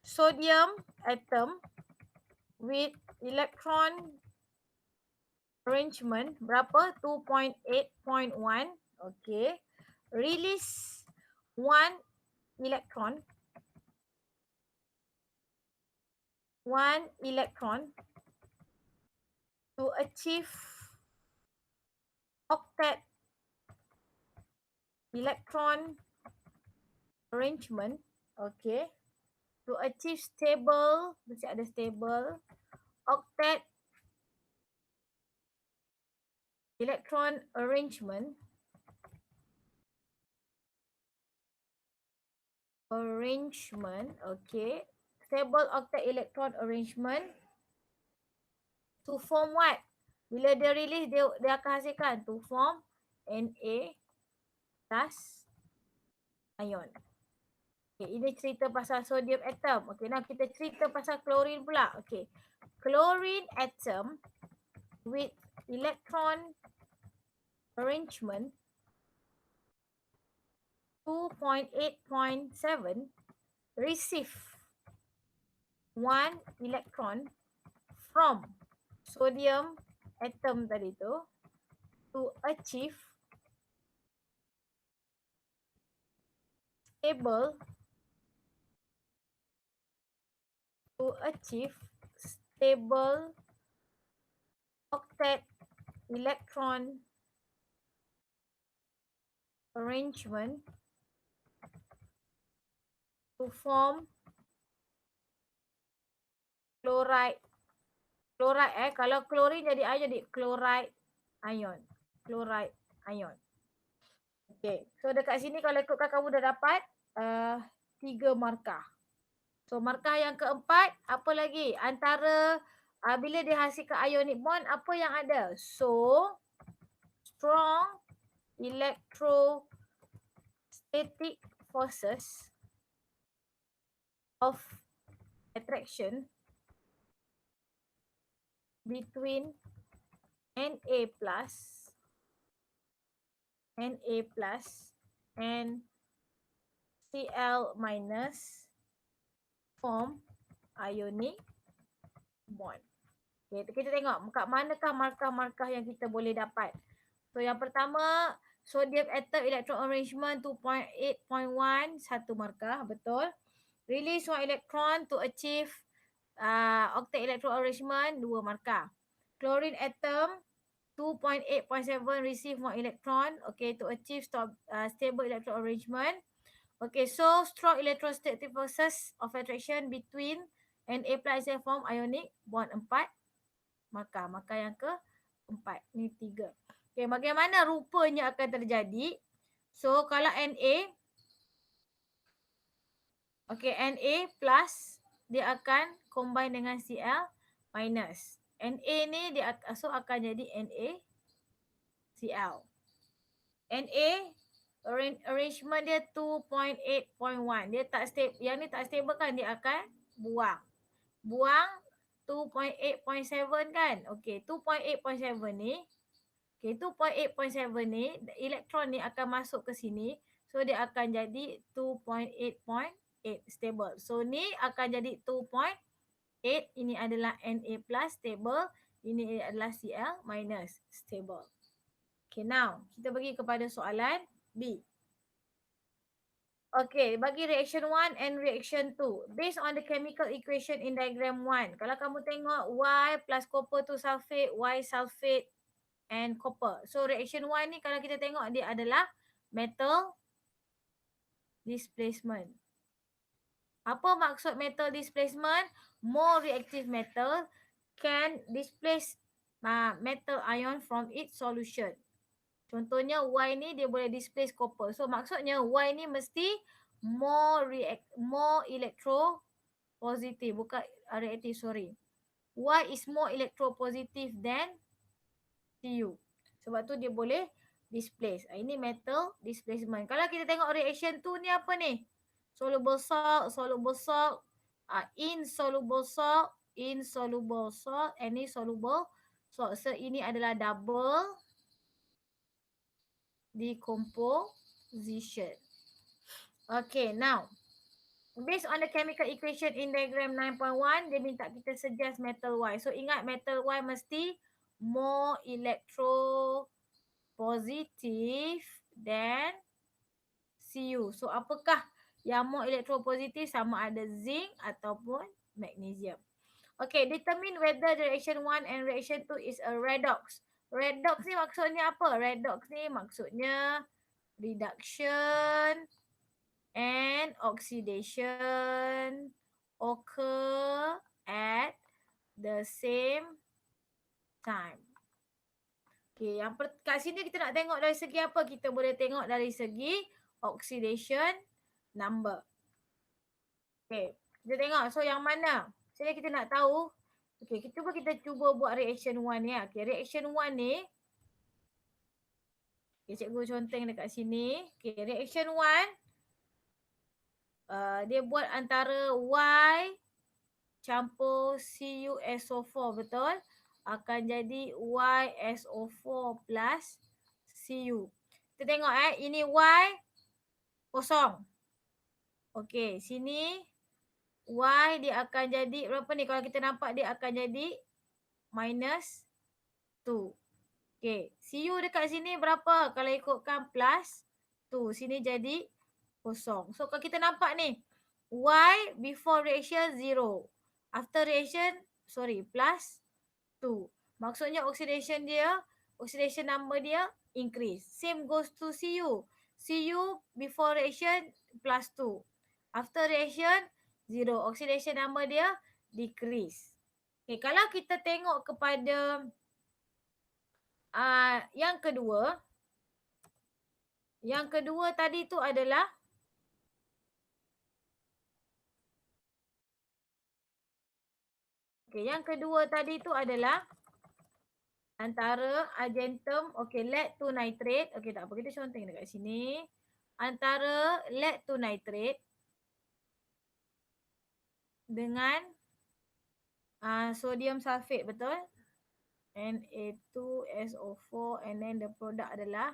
Sodium atom with electron arrangement berapa? 2.8.1. Okay. Release 1 electron. 1 electron to achieve octet electron arrangement. Okay. To achieve stable, mesti ada stable octet electron arrangement. Okay. Stable octet electron arrangement to form what? Bila dia release, dia akan hasilkan to form Na plus ion. Okay, ini cerita pasal sodium atom. Okay, now kita cerita pasal klorin pula. Okay, chlorine atom with electron arrangement 2.8.7 receive 1 electron from sodium atom tadi tu to achieve stable octet electron arrangement to form chloride. Kalau klorin jadi ion, jadi chloride ion. Okay, so dekat sini kalau ikutkan kamu dah dapat 3 markah. So markah yang keempat, apa lagi? Antara bila dia hasilkan ionic bond, apa yang ada? So, strong electrostatic forces of attraction between Na plus and Cl minus form ionic bond. Okay, kita tengok kat manakah markah-markah yang kita boleh dapat. So yang pertama, sodium atom electron arrangement 2.8.1, satu markah, betul. Release 1 electron to achieve octet electron arrangement, 2 markah. Chlorine atom 2.8.7 receive 1 electron, okay, to achieve stable electron arrangement. Okay, so strong electrostatic forces of attraction between Na plus dia form ionic bond 4. Markah yang ke-4. Ni 3. Okay, bagaimana rupanya akan terjadi? So, kalau Na, okay, Na plus, dia akan combine dengan Cl minus. Na ni dia so akan jadi NaCl. Na arrangement dia 2.8.1. Dia tak stable, yang ni tak stable kan, dia akan buang. Buang 2.8.7 kan? Okey, 2.8.7 ni, okey, 2.8.7 ni elektron ni akan masuk ke sini. So dia akan jadi 2.8.8 stable. So ni akan jadi 2.8, ini adalah Na plus stable, ini adalah Cl minus stable. Okay, now kita pergi kepada soalan B. Okay, bagi reaction 1 and reaction 2. Based on the chemical equation in diagram 1. Kalau kamu tengok Y plus copper to sulfate, Y sulfate and copper. So reaction 1 ni kalau kita tengok dia adalah metal displacement. Apa maksud metal displacement? More reactive metal can displace metal ion from its solution. Contohnya Y ni dia boleh displace copper. So maksudnya Y ni mesti more electropositive, bukan reactive, sorry. Y is more electropositive than Cu. Sebab tu dia boleh displace. Ini metal displacement. Kalau kita tengok reaction 2 ni apa ni? Soluble salt, insoluble salt, and ni soluble salt. So ini adalah double decomposition. Okay, now based on the chemical equation in diagram 9.1, dia minta kita suggest metal Y. So ingat metal Y mesti more electropositive than Cu. So apakah yang more electropositive? Sama ada zinc ataupun magnesium. Okay, determine whether the reaction 1 and reaction 2 is a redox. Redox ni maksudnya apa? Redox ni maksudnya reduction and oxidation occur at the same time. Okay, yang kat sini kita nak tengok dari segi apa? Kita boleh tengok dari segi oxidation number. Okay, kita tengok. So yang mana? Jadi kita nak tahu. Okay, kita cuba buat reaction 1 ni. Okay, reaction 1 ni. Okay, cikgu conteng dekat sini. Okay, reaction 1. Dia buat antara Y campur CuSO4, betul? Akan jadi YSO4 plus Cu. Kita tengok ini Y kosong. Okey, sini Y dia akan jadi berapa ni? Kalau kita nampak dia akan jadi minus 2. Okey, Cu dekat sini berapa? Kalau ikutkan plus 2. Sini jadi kosong. So kalau kita nampak ni, Y before reaction 0. After reaction, plus 2. Maksudnya oxidation number dia increase. Same goes to Cu. Cu before reaction plus 2. After reaction 0. Oxidation number dia decrease. Okay, kalau kita tengok kepada yang kedua. Yang kedua tadi tu adalah yang kedua tadi tu adalah antara argentum, lead to nitrate. Tak apa, kita conteng dekat sini. Antara lead to nitrate dengan sodium sulfate, betul? Na2SO4 and then the product adalah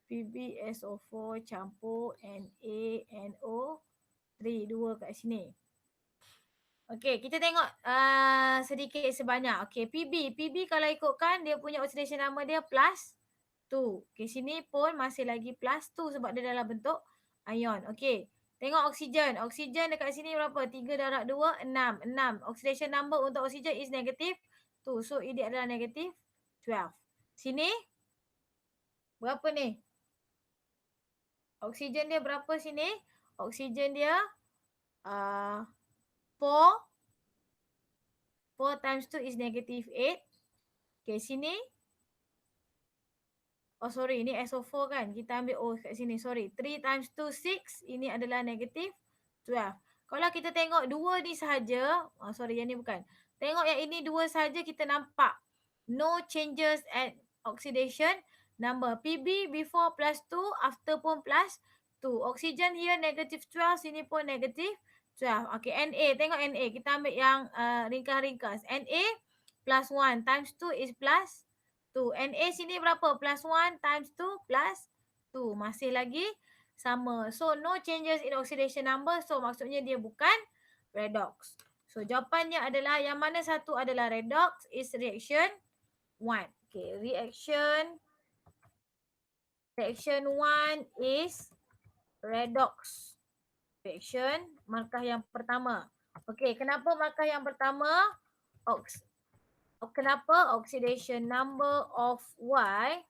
PbSO4 campur NaNO3, 2 kat sini. Okey, kita tengok sedikit sebanyak. Okey, PB kalau ikutkan dia punya oxidation number dia plus 2. Okey, sini pun masih lagi plus 2 sebab dia dalam bentuk ion. Okey, tengok oksigen. Oksigen dekat sini berapa? 3 darab 2, 6. 6. Oxidation number untuk oksigen is negative 2. So, ini adalah negative 12. Sini, berapa ni? Oksigen dia berapa sini? Oksigen dia 4 4 times 2 is negative 8. Okay, sini. Oh sorry, ini SO4 kan. Kita ambil O kat sini. Sorry. 3 times 2, 6. Ini adalah negative 12. Kalau kita tengok dua ni sahaja. Oh sorry, yang ni bukan. Tengok yang ini dua sahaja kita nampak. No changes at oxidation number. PB before plus 2, after pun plus 2. Oxygen here negative 12, sini pun negative 12. Okay, Na. Tengok Na. Kita ambil yang ringkas-ringkas. Na plus 1 times 2 is plus 2. Na sini berapa? Plus 1 times 2 plus 2. Masih lagi sama. So, no changes in oxidation number. So, maksudnya dia bukan redox. So, jawapannya adalah yang mana satu adalah redox is reaction 1. Okay, reaction 1 is redox. Reaction markah yang pertama. Okay, kenapa markah yang pertama? Kenapa oxidation number of Y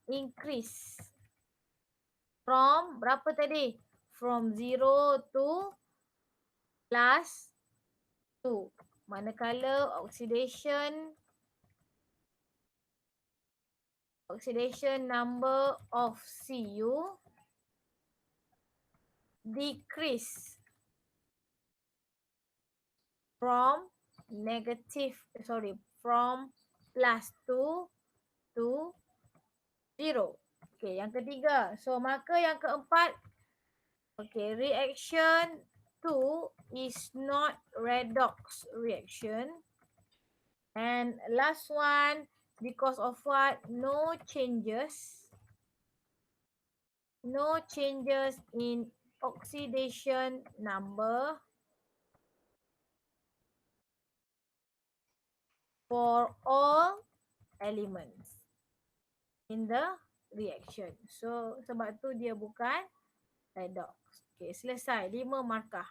increase from berapa tadi? From 0 to plus 2. Manakala oxidation number of Cu decrease from from plus 2 to 0. Okay, yang ketiga. So, maka yang keempat, okay, reaction 2 is not redox reaction. And last one, because of what? No changes in oxidation number for all elements in the reaction. So, sebab tu dia bukan redox. Okay, selesai. 5 markah.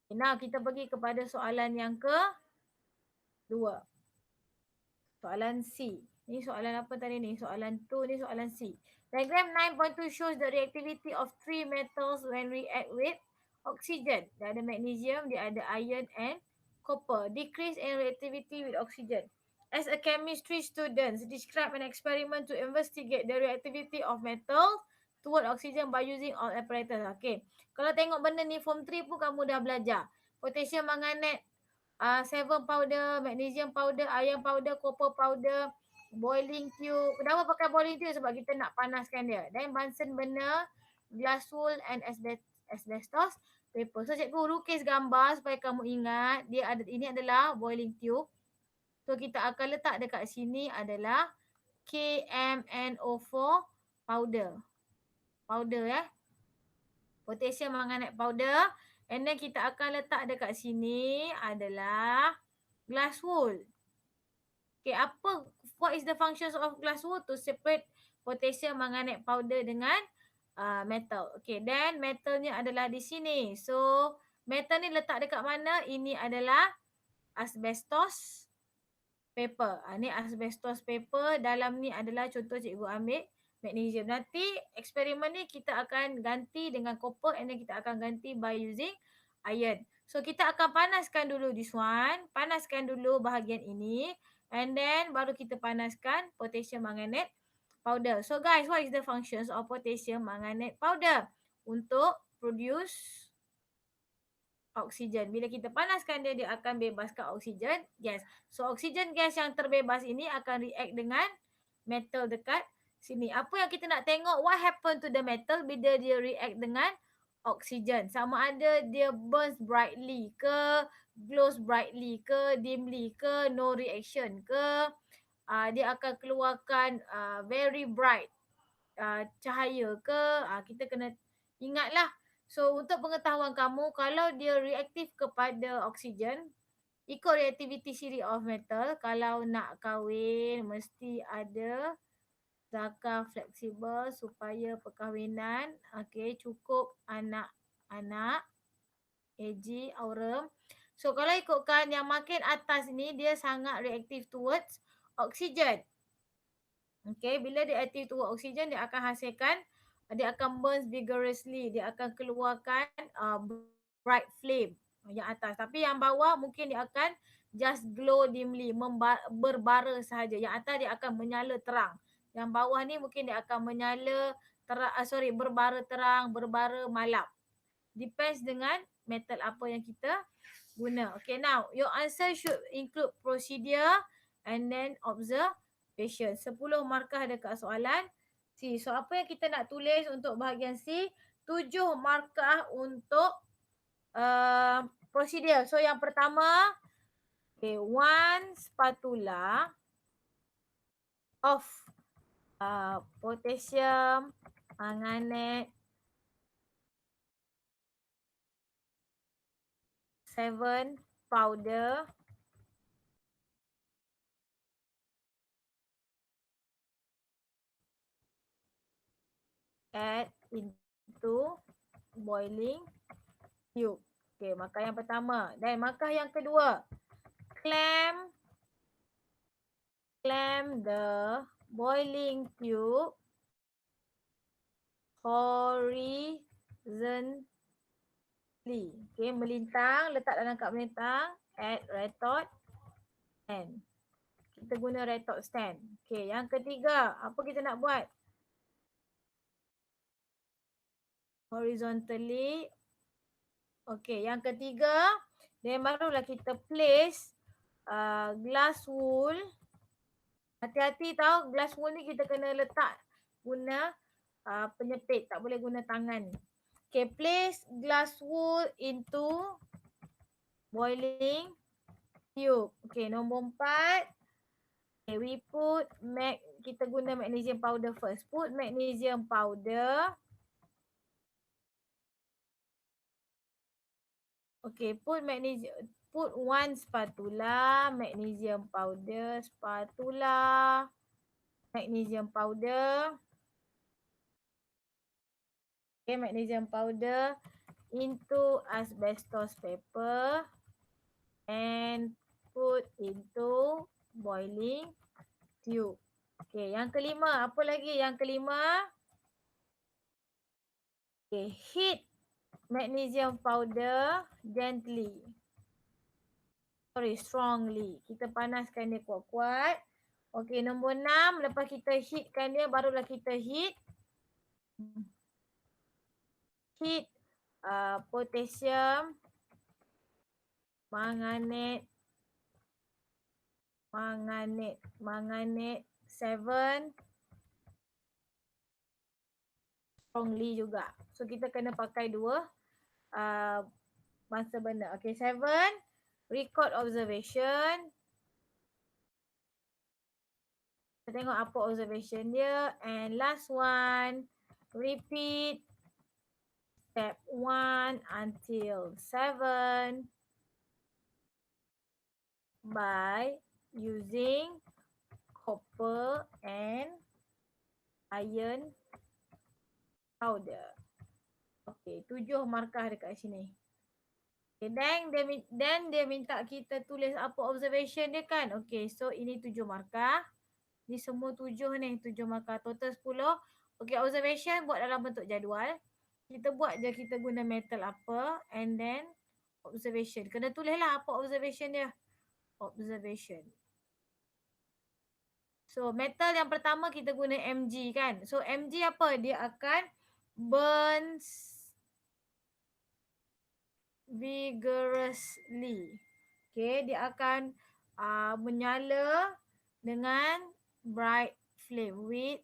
Okay, now kita pergi kepada soalan yang kedua. Soalan C. Ni soalan apa tadi ni? Soalan 2 ni soalan C. Diagram 9.2 shows the reactivity of three metals when react with oxygen. Dia ada magnesium, dia ada iron and copper. Decrease in reactivity with oxygen. As a chemistry student, describe an experiment to investigate the reactivity of metals toward oxygen by using all apparatus. Okay. Kalau tengok benda ni form 3 pun kamu dah belajar. Potassium manganate, 7 powder, magnesium powder, iron powder, copper powder, boiling tube. Kenapa pakai boiling tube? Sebab kita nak panaskan dia. Dan Bunsen burner, glass wool and asbestos paper. So cikgu lukis gambar supaya kamu ingat ini adalah boiling tube. So kita akan letak dekat sini adalah KMNO4 powder. Powder Potassium manganate powder. And then kita akan letak dekat sini adalah glass wool. Okay, what is the functions of glass wool? To separate potassium manganate powder dengan metal. Okay, then metalnya adalah di sini. So, metal ni letak dekat mana? Ini adalah asbestos paper. Ni asbestos paper. Dalam ni adalah contoh cikgu ambil magnesium. Nanti eksperimen ni kita akan ganti dengan copper and then kita akan ganti by using iron. So kita akan panaskan dulu this one. Panaskan dulu bahagian ini. And then baru kita panaskan potassium manganate powder. So guys, what is the functions of potassium manganate powder? Untuk produce oksigen. Bila kita panaskan dia, dia akan bebaskan oksigen gas. So oksigen gas yang terbebas ini akan react dengan metal dekat sini. Apa yang kita nak tengok, what happen to the metal bila dia react dengan oksigen. Sama ada dia burns brightly ke, glows brightly ke, dimly ke, no reaction ke. Dia akan keluarkan very bright cahaya ke. Kita kena ingatlah. So untuk pengetahuan kamu, kalau dia reaktif kepada oksigen, ikut reactivity series of metal, kalau nak kahwin mesti ada zakah fleksibel supaya perkahwinan cukup anak-anak AG aurum. So kalau ikutkan yang makin atas ni dia sangat reaktif towards oksigen. Okay, bila dia aktif towards oksigen dia akan hasilkan, dia akan burn vigorously, dia akan keluarkan bright flame yang atas. Tapi yang bawah mungkin dia akan just glow dimly, berbara sahaja. Yang atas dia akan menyala terang. Yang bawah ni mungkin dia akan menyala terang, berbara terang, berbara malap. Depends dengan metal apa yang kita guna. Okay, now your answer should include procedure and then observation. 10 markah dekat soalan C. So apa yang kita nak tulis untuk bahagian C? 7 markah untuk procedure. So yang pertama, okay, 1 spatula of potassium manganate 7 powder add into boiling tube. Okay, markah yang pertama. Dan markah yang kedua, clamp the boiling tube horizontally. Okay, melintang, letak dalam kad melintang, add retort stand. Kita guna retort stand. Okay, yang ketiga, apa kita nak buat? Horizontally. Okay, yang ketiga, dan barulah kita place glass wool. Hati-hati tau, glass wool ni kita kena letak guna penyepit, tak boleh guna tangan. Okay, place glass wool into boiling tube. Okay, nombor 4. Okay, we put kita guna magnesium powder first. Put magnesium powder. Okay, put 1 spatula magnesium powder, magnesium powder. Okay, magnesium powder into asbestos paper and put into boiling tube. Okay, yang kelima, apa lagi yang kelima? Okay, heat magnesium powder gently. Strongly. Kita panaskan dia kuat-kuat. Okay, nombor 6. Lepas kita heatkan dia, barulah kita heat potassium manganate 7 strongly juga. So kita kena pakai dua masa benda. Okay, 7 record observation. Kita tengok apa observation dia. And last one, repeat step 1 until 7 by using copper and iron powder. Okay, 7 markah dekat sini. Okay, then dia minta kita tulis apa observation dia kan. Okay, so ini 7 markah. Ni semua 7 ni, 7 markah. Total 10. Okay, observation buat dalam bentuk jadual. Kita buat je kita guna metal apa and then observation. Kena tulis lah apa observation dia. Observation. So metal yang pertama kita guna Mg kan. So Mg apa? Dia akan burns vigorously. Okay, dia akan menyala dengan bright flame, with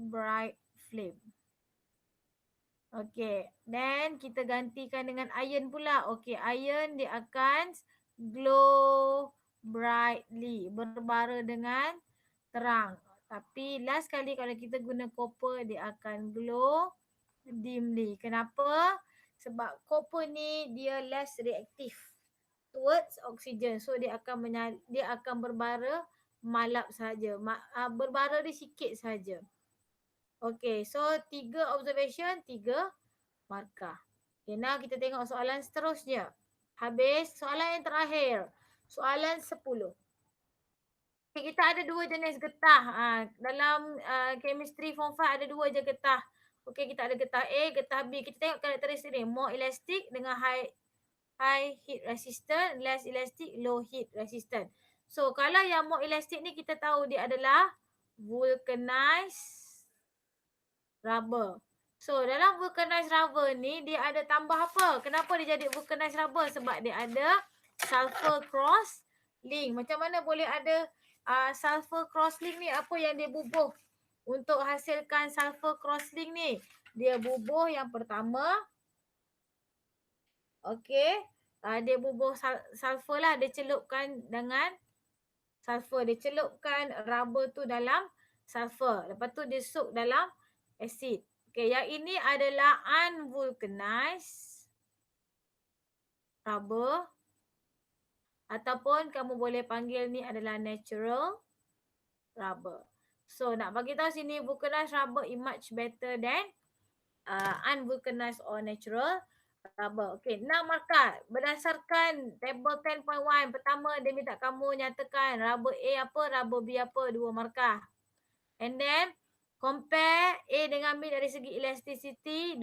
bright flame. Okay, then kita gantikan dengan iron pula. Okay, iron dia akan glow brightly, berbara dengan terang. Tapi last kali kalau kita guna copper, dia akan glow dimly. Kenapa? Sebab copper ni dia less reactive towards oxygen. So dia akan berbara malap saja. Berbara dia sikit saja. Okay, so 3 observation, 3 markah. Okay, now kita tengok soalan seterusnya. Habis soalan yang terakhir. Soalan 10. Okay, kita ada 2 jenis getah. Dalam chemistry form 5 ada 2 je getah. Okey, kita ada getah A, getah B. Kita tengok karakteristik ni, more elastic dengan high heat resistant, less elastic, low heat resistant. So, kalau yang more elastic ni kita tahu dia adalah vulcanized rubber. So, dalam vulcanized rubber ni dia ada tambah apa? Kenapa dia jadi vulcanized rubber? Sebab dia ada sulfur cross link. Macam mana boleh ada sulfur cross link ni? Apa yang dia bubuh untuk hasilkan sulfur cross link ni? Dia bubuh yang pertama, okey, dia bubuh sulfur lah. Dia celupkan dengan sulfur. Dia celupkan rubber tu dalam sulfur. Lepas tu dia soak dalam asid. Okay, yang ini adalah unvulcanized rubber ataupun kamu boleh panggil ni adalah natural rubber. So, nak bagi tahu sini vulcanized rubber is much better than unvulcanized or natural rubber. Okay, 6 markah. Berdasarkan table 10.1, pertama dia minta kamu nyatakan rubber A apa, rubber B apa, 2 markah. And then compare A dengan B dari segi elasticity 2,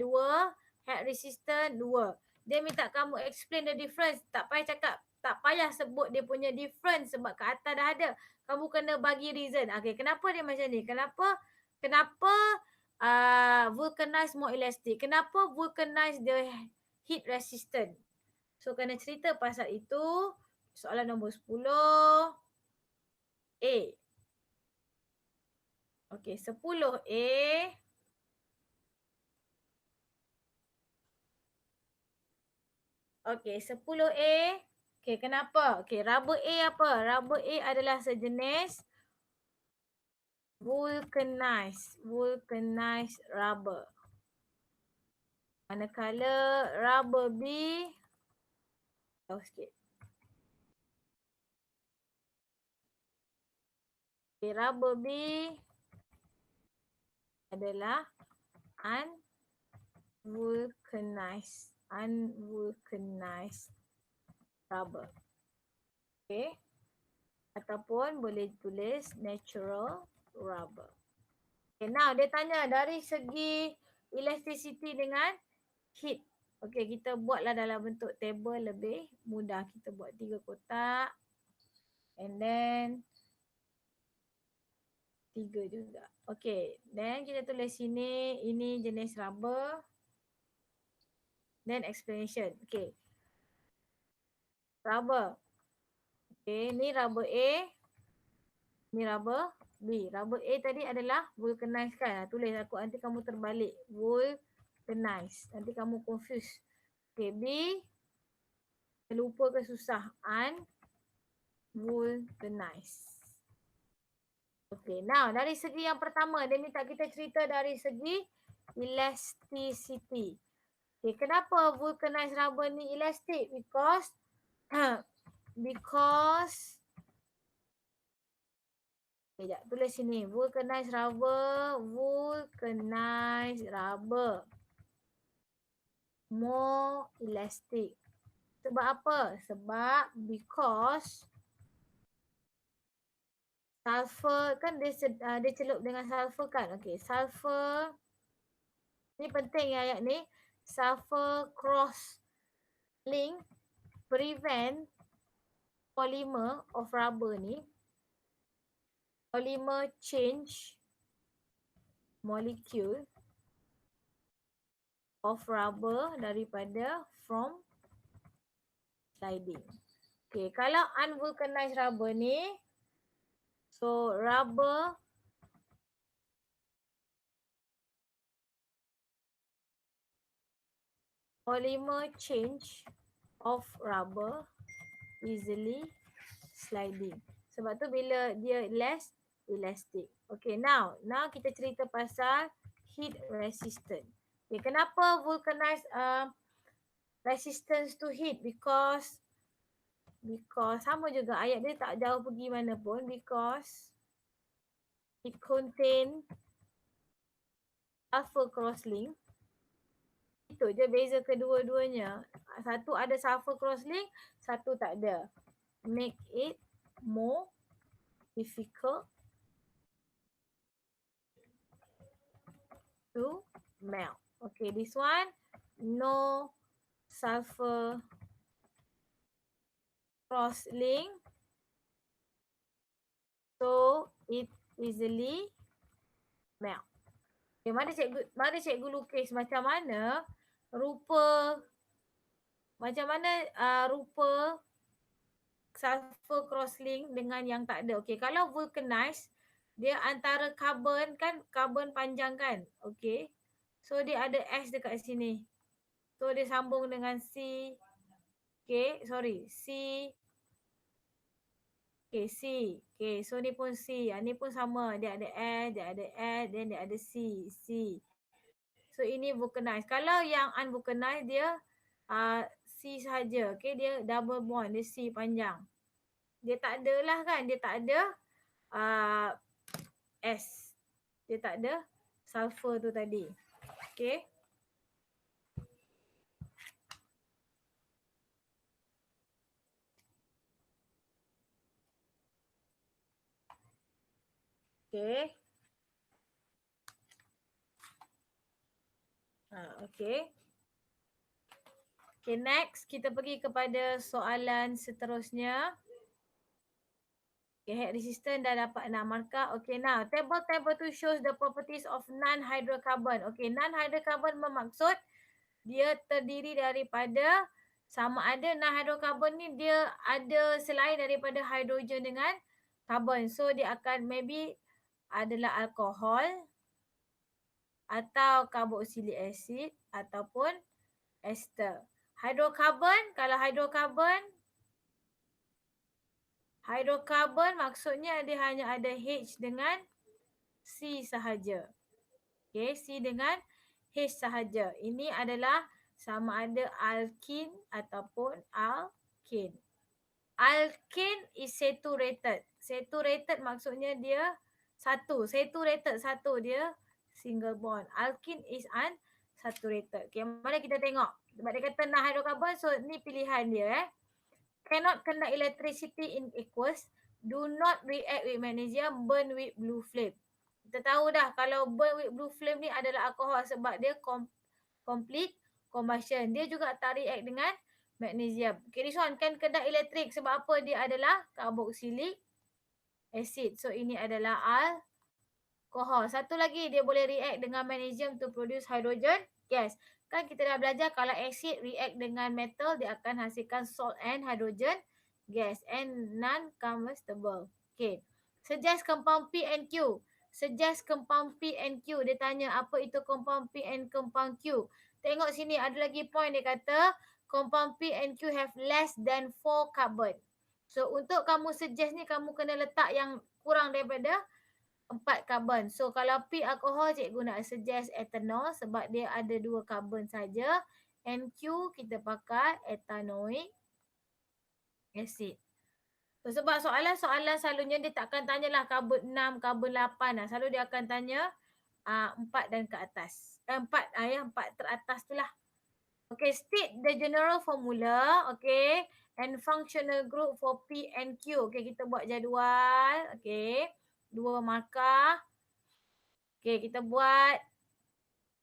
heat resistant 2. Dia minta kamu explain the difference. Tak payah cakap, tak payah sebut dia punya difference sebab kat atas dah ada. Kamu kena bagi reason. Okay, kenapa dia macam ni? Kenapa vulcanized more elastic? Kenapa vulcanized the heat resistant? So, kena cerita pasal itu. Soalan nombor 10. A. Okey, 10A. Okey, 10A. Okey, kenapa? Okey, rubber A apa? Rubber A adalah sejenis vulcanized rubber. Manakala rubber B, jauh sikit. Okey, rubber B adalah unvulcanized rubber. Okey. Ataupun boleh tulis natural rubber. Okay, now dia tanya dari segi elasticity dengan heat. Okay, kita buatlah dalam bentuk table lebih mudah. Kita buat 3 kotak. And then 3 juga. Okay, then kita tulis sini, ini jenis rubber. Then explanation. Okay. Rubber. Okay, ni rubber A. Ni rubber B. Rubber A tadi adalah vulcanized kan. Tulis aku, nanti kamu terbalik. Vulcanized. Nanti kamu confuse. Okay, B. Lupa ke susah? Unvulcanized. Okay, now dari segi yang pertama, dia minta kita cerita dari segi elasticity. Okay, kenapa vulcanized rubber ni elastic? Because sekejap, tulis sini. Vulcanized rubber more elastic. Sebab apa? Sebab because sulfur kan dia celup dengan sulfur kan. Okey, sulfur ni penting ayat ni. Sulfur cross link prevent polymer of rubber ni, polymer change molecule of rubber daripada from sliding. Okay, kalau unvulcanized rubber ni, so rubber polymer change of rubber easily sliding. Sebab tu bila dia less elastic. Okay, now kita cerita pasal heat resistant. Okay, kenapa vulcanized resistance to heat? Because sama juga ayat dia tak jauh pergi mana pun. Because it contain sulfur cross link. Itu je beza kedua-duanya. Satu ada sulfur cross link, satu tak ada. Make it more difficult to melt. Okay, this one no sulfur cross link, so it easily melt. Okay, mari cikgu lukis macam mana rupa rupa sulfur cross link dengan yang tak ada. Okey, kalau vulcanized dia antara karbon kan, karbon panjang kan. Okey. So dia ada S dekat sini. So dia sambung dengan C. Okey, sorry. C. Okey, C. Okey, so ni pun C. Ni pun sama. Dia ada S, dia ada S, then dia ada C. C. So ini vulcanized. Kalau yang unvulcanized dia C sahaja. Okey, dia double bond, dia C panjang. Dia tak ada lah kan, dia tak ada uh, S. Dia tak ada sulfur tu tadi. Okay. Okay. Okay. Okay, next kita pergi kepada soalan seterusnya. Okay, head resistance dah dapat 6 markah. Okay, now table 2 shows the properties of non-hydrocarbon. Okay, non-hydrocarbon bermaksud dia terdiri daripada sama ada non-hydrocarbon ni dia ada selain daripada hidrogen dengan karbon. So dia akan maybe adalah alkohol atau karboksilik asid ataupun ester. Hidrokarbon, kalau hidrokarbon maksudnya dia hanya ada H dengan C sahaja. Okay, C dengan H sahaja. Ini adalah sama ada alkin ataupun alkane. Alkane is saturated. Saturated maksudnya dia satu. Saturated satu, dia single bond. Alkene is unsaturated. Okay, mari kita tengok. Sebab dia kata non hydrocarbon, so ni pilihan dia. Cannot conduct electricity in aqueous. Do not react with magnesium. Burn with blue flame. Kita tahu dah kalau burn with blue flame ni adalah alkohol sebab dia complete combustion. Dia juga tak react dengan magnesium. Okay, this one can conduct electric sebab apa? Dia adalah karboksilik acid. So ini adalah alkohol. Satu lagi, dia boleh react dengan magnesium to produce hydrogen gas. Kan kita dah belajar kalau acid react dengan metal, dia akan hasilkan salt and hydrogen gas and non-combustible. Okay. Suggest compound P and Q. Suggest compound P and Q. Dia tanya apa itu compound P and compound Q. Tengok sini ada lagi point dia kata compound P and Q have less than 4 carbon. So untuk kamu suggest ni kamu kena letak yang kurang daripada 4 karbon. So kalau P alkohol cikgu nak suggest ethanol sebab dia ada 2 karbon saja. And Q kita pakai ethanoic acid. So, sebab soalan selalunya dia takkan tanyalah karbon 6, karbon 8 lah. Selalu dia akan tanya 4 dan ke atas. 4 teratas tu lah. Okay, state the general formula. Okay. And functional group for P and Q. Okay, kita buat jadual. Okay. 2 markah. Okay, kita buat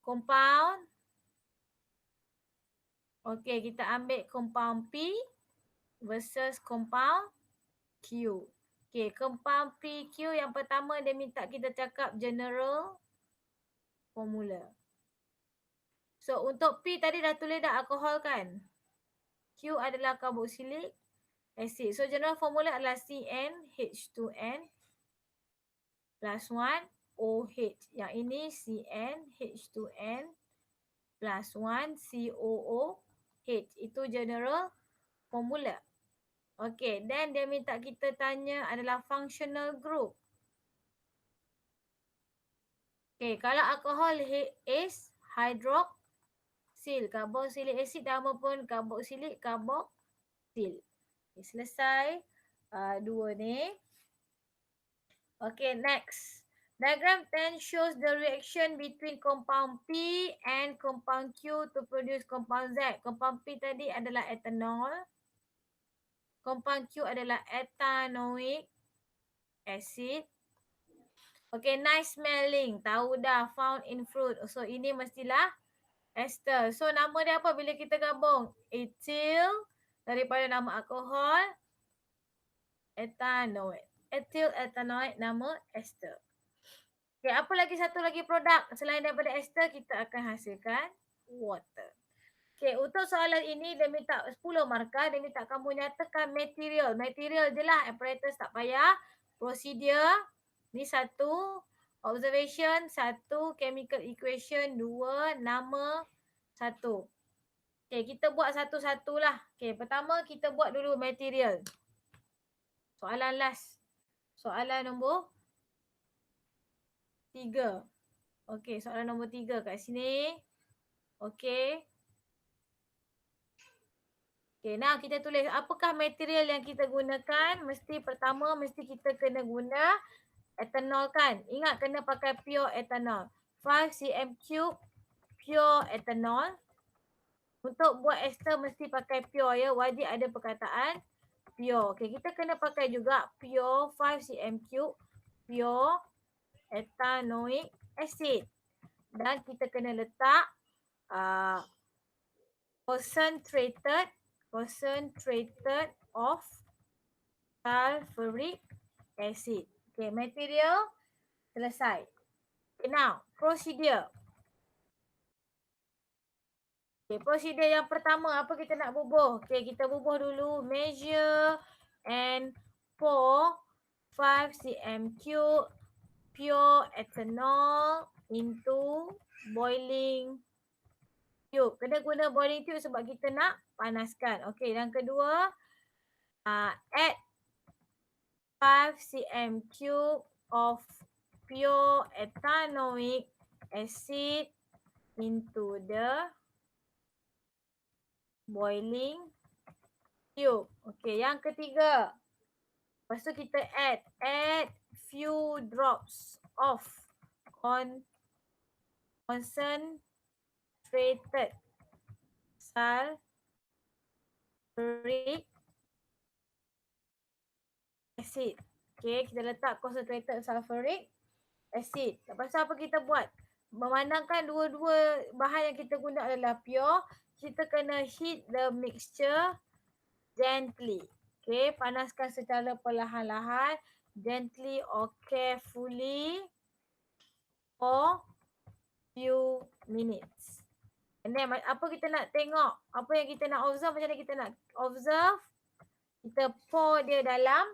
compound. Okay, kita ambil compound P versus compound Q. Okay, compound PQ yang pertama dia minta kita cakap general formula. So, untuk P tadi dah tulis dah alkohol kan? Q adalah karboksilik acid. So, general formula adalah CnH2n plus 1 OH. Yang ini CnH2n plus 1 COOH. Itu general formula. Okay, then dia minta kita tanya adalah functional group. Okay, kalau alkohol is hydroxyl. Karboksilik acid nama pun karboksilik karboksil. Okay, selesai dua ni. Okay, next. Diagram 10 shows the reaction between compound P and compound Q to produce compound Z. Compound P tadi adalah ethanol. Compound Q adalah ethanoic acid. Okay, nice smelling. Tahu dah, found in fruit. So ini mestilah ester. So nama dia apa bila kita gabung? Ethyl daripada nama alkohol, ethanoate. Ethyl ethanoate nama ester. Okay, apa lagi satu lagi produk selain daripada ester kita akan hasilkan water. Okay, untuk soalan ini dia minta 10 markah. Dia minta kamu nyatakan material. Material je lah, apparatus tak payah. Procedure, ni satu. Observation, satu. Chemical equation, dua. Nama, satu. Okay, kita buat satu-satu lah. Okay, pertama kita buat dulu material. Soalan last. Soalan nombor 3. Okay, soalan nombor 3 kat sini. Okay. Okay, now kita tulis apakah material yang kita gunakan. Mesti pertama mesti kita kena guna ethanol kan. Ingat kena pakai pure ethanol. 5 cm cube pure ethanol. Untuk buat ester mesti pakai pure ya. Wajib ada perkataan pure. Okay, kita kena pakai juga pure 5 cm cube pure ethanoic acid. Dan kita kena letak concentrated of sulfuric acid. Okay, material selesai. Okay, now procedure. Okay, procedure yang pertama apa kita nak bubuh? Okay, kita bubuh dulu measure and pour 5 cm cube pure ethanol into boiling tube. Kena guna boiling tube sebab kita nak panaskan. Okay, yang kedua add 5 cm cube of pure ethanoic acid into the boiling tube. Okay, yang ketiga. Lepas tu kita add few drops of concentrated sulfuric acid. Okay, kita letak concentrated sulfuric acid. Lepas tu apa kita buat? Memandangkan dua-dua bahan yang kita guna adalah pure, kita kena heat the mixture gently. Okay, panaskan secara perlahan-lahan, gently or carefully for few minutes. And then apa kita nak tengok? Apa yang kita nak observe? Macam mana kita nak observe? Kita pour dia dalam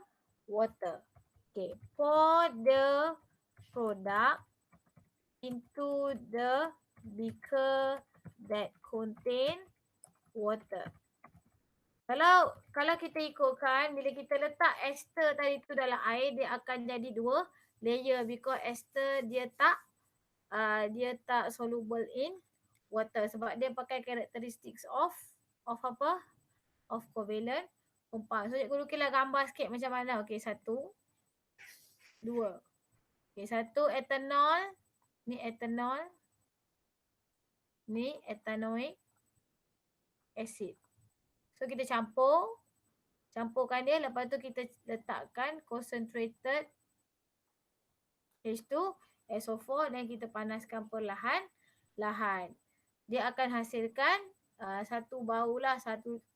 water. Okay, pour the product into the beaker that contain water. Kalau kita ikutkan, bila kita letak ester tadi tu dalam air, dia akan jadi dua layer because ester dia tak soluble in water sebab dia pakai characteristics of apa? Of covalent compound. So cikgu lukislah gambar sikit macam mana. Okey, satu, dua. Okey, satu ethanol. Ni ethanol. Ni ethanoic acid. So kita campurkan dia, lepas tu kita letakkan concentrated H2SO4 dan kita panaskan perlahan-lahan. Dia akan hasilkan satu bau lah.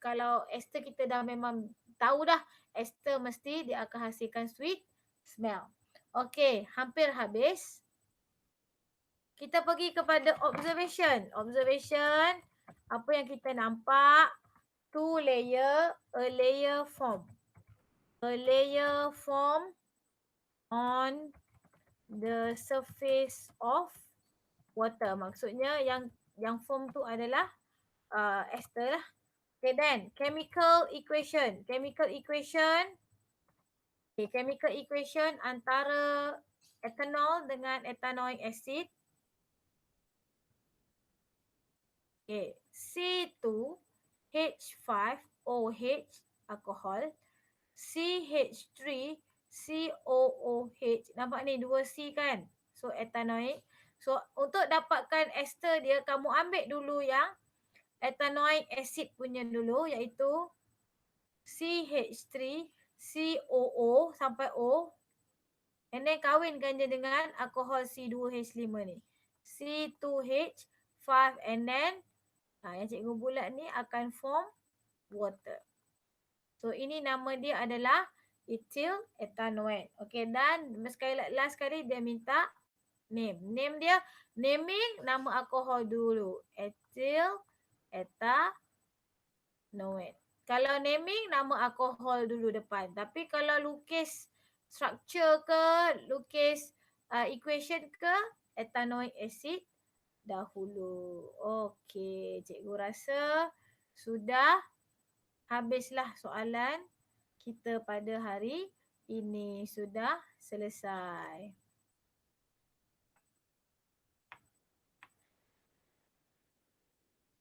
Kalau ester kita dah memang tahu dah, ester mesti dia akan hasilkan sweet smell. Okey, hampir habis. Kita pergi kepada observation. Observation, apa yang kita nampak? Two layer, a layer form. A layer form on the surface of water. Maksudnya yang form tu adalah ester lah. Okay, then chemical equation. Chemical equation. Okay, chemical equation antara ethanol dengan ethanoic acid. Okay, C2H5OH alkohol, CH3COOH. Nampak ni dua C kan? So ethanoic. So untuk dapatkan ester dia, kamu ambil dulu yang ethanoic acid punya dulu, iaitu CH3COO sampai O. And then kahwinkan je dengan alkohol C2H5 ni. C2H5 and then yang cikgu bulat ni akan form water. So ini nama dia adalah ethyl ethanoate. Okay, dan sekali last sekali dia minta name. Name dia, naming nama alkohol dulu. Ethyl ethanoate. Kalau naming nama alkohol dulu depan. Tapi kalau lukis structure ke, lukis equation ke, ethanoic acid dahulu. Okey, cikgu rasa sudah habislah soalan kita pada hari ini. Sudah selesai.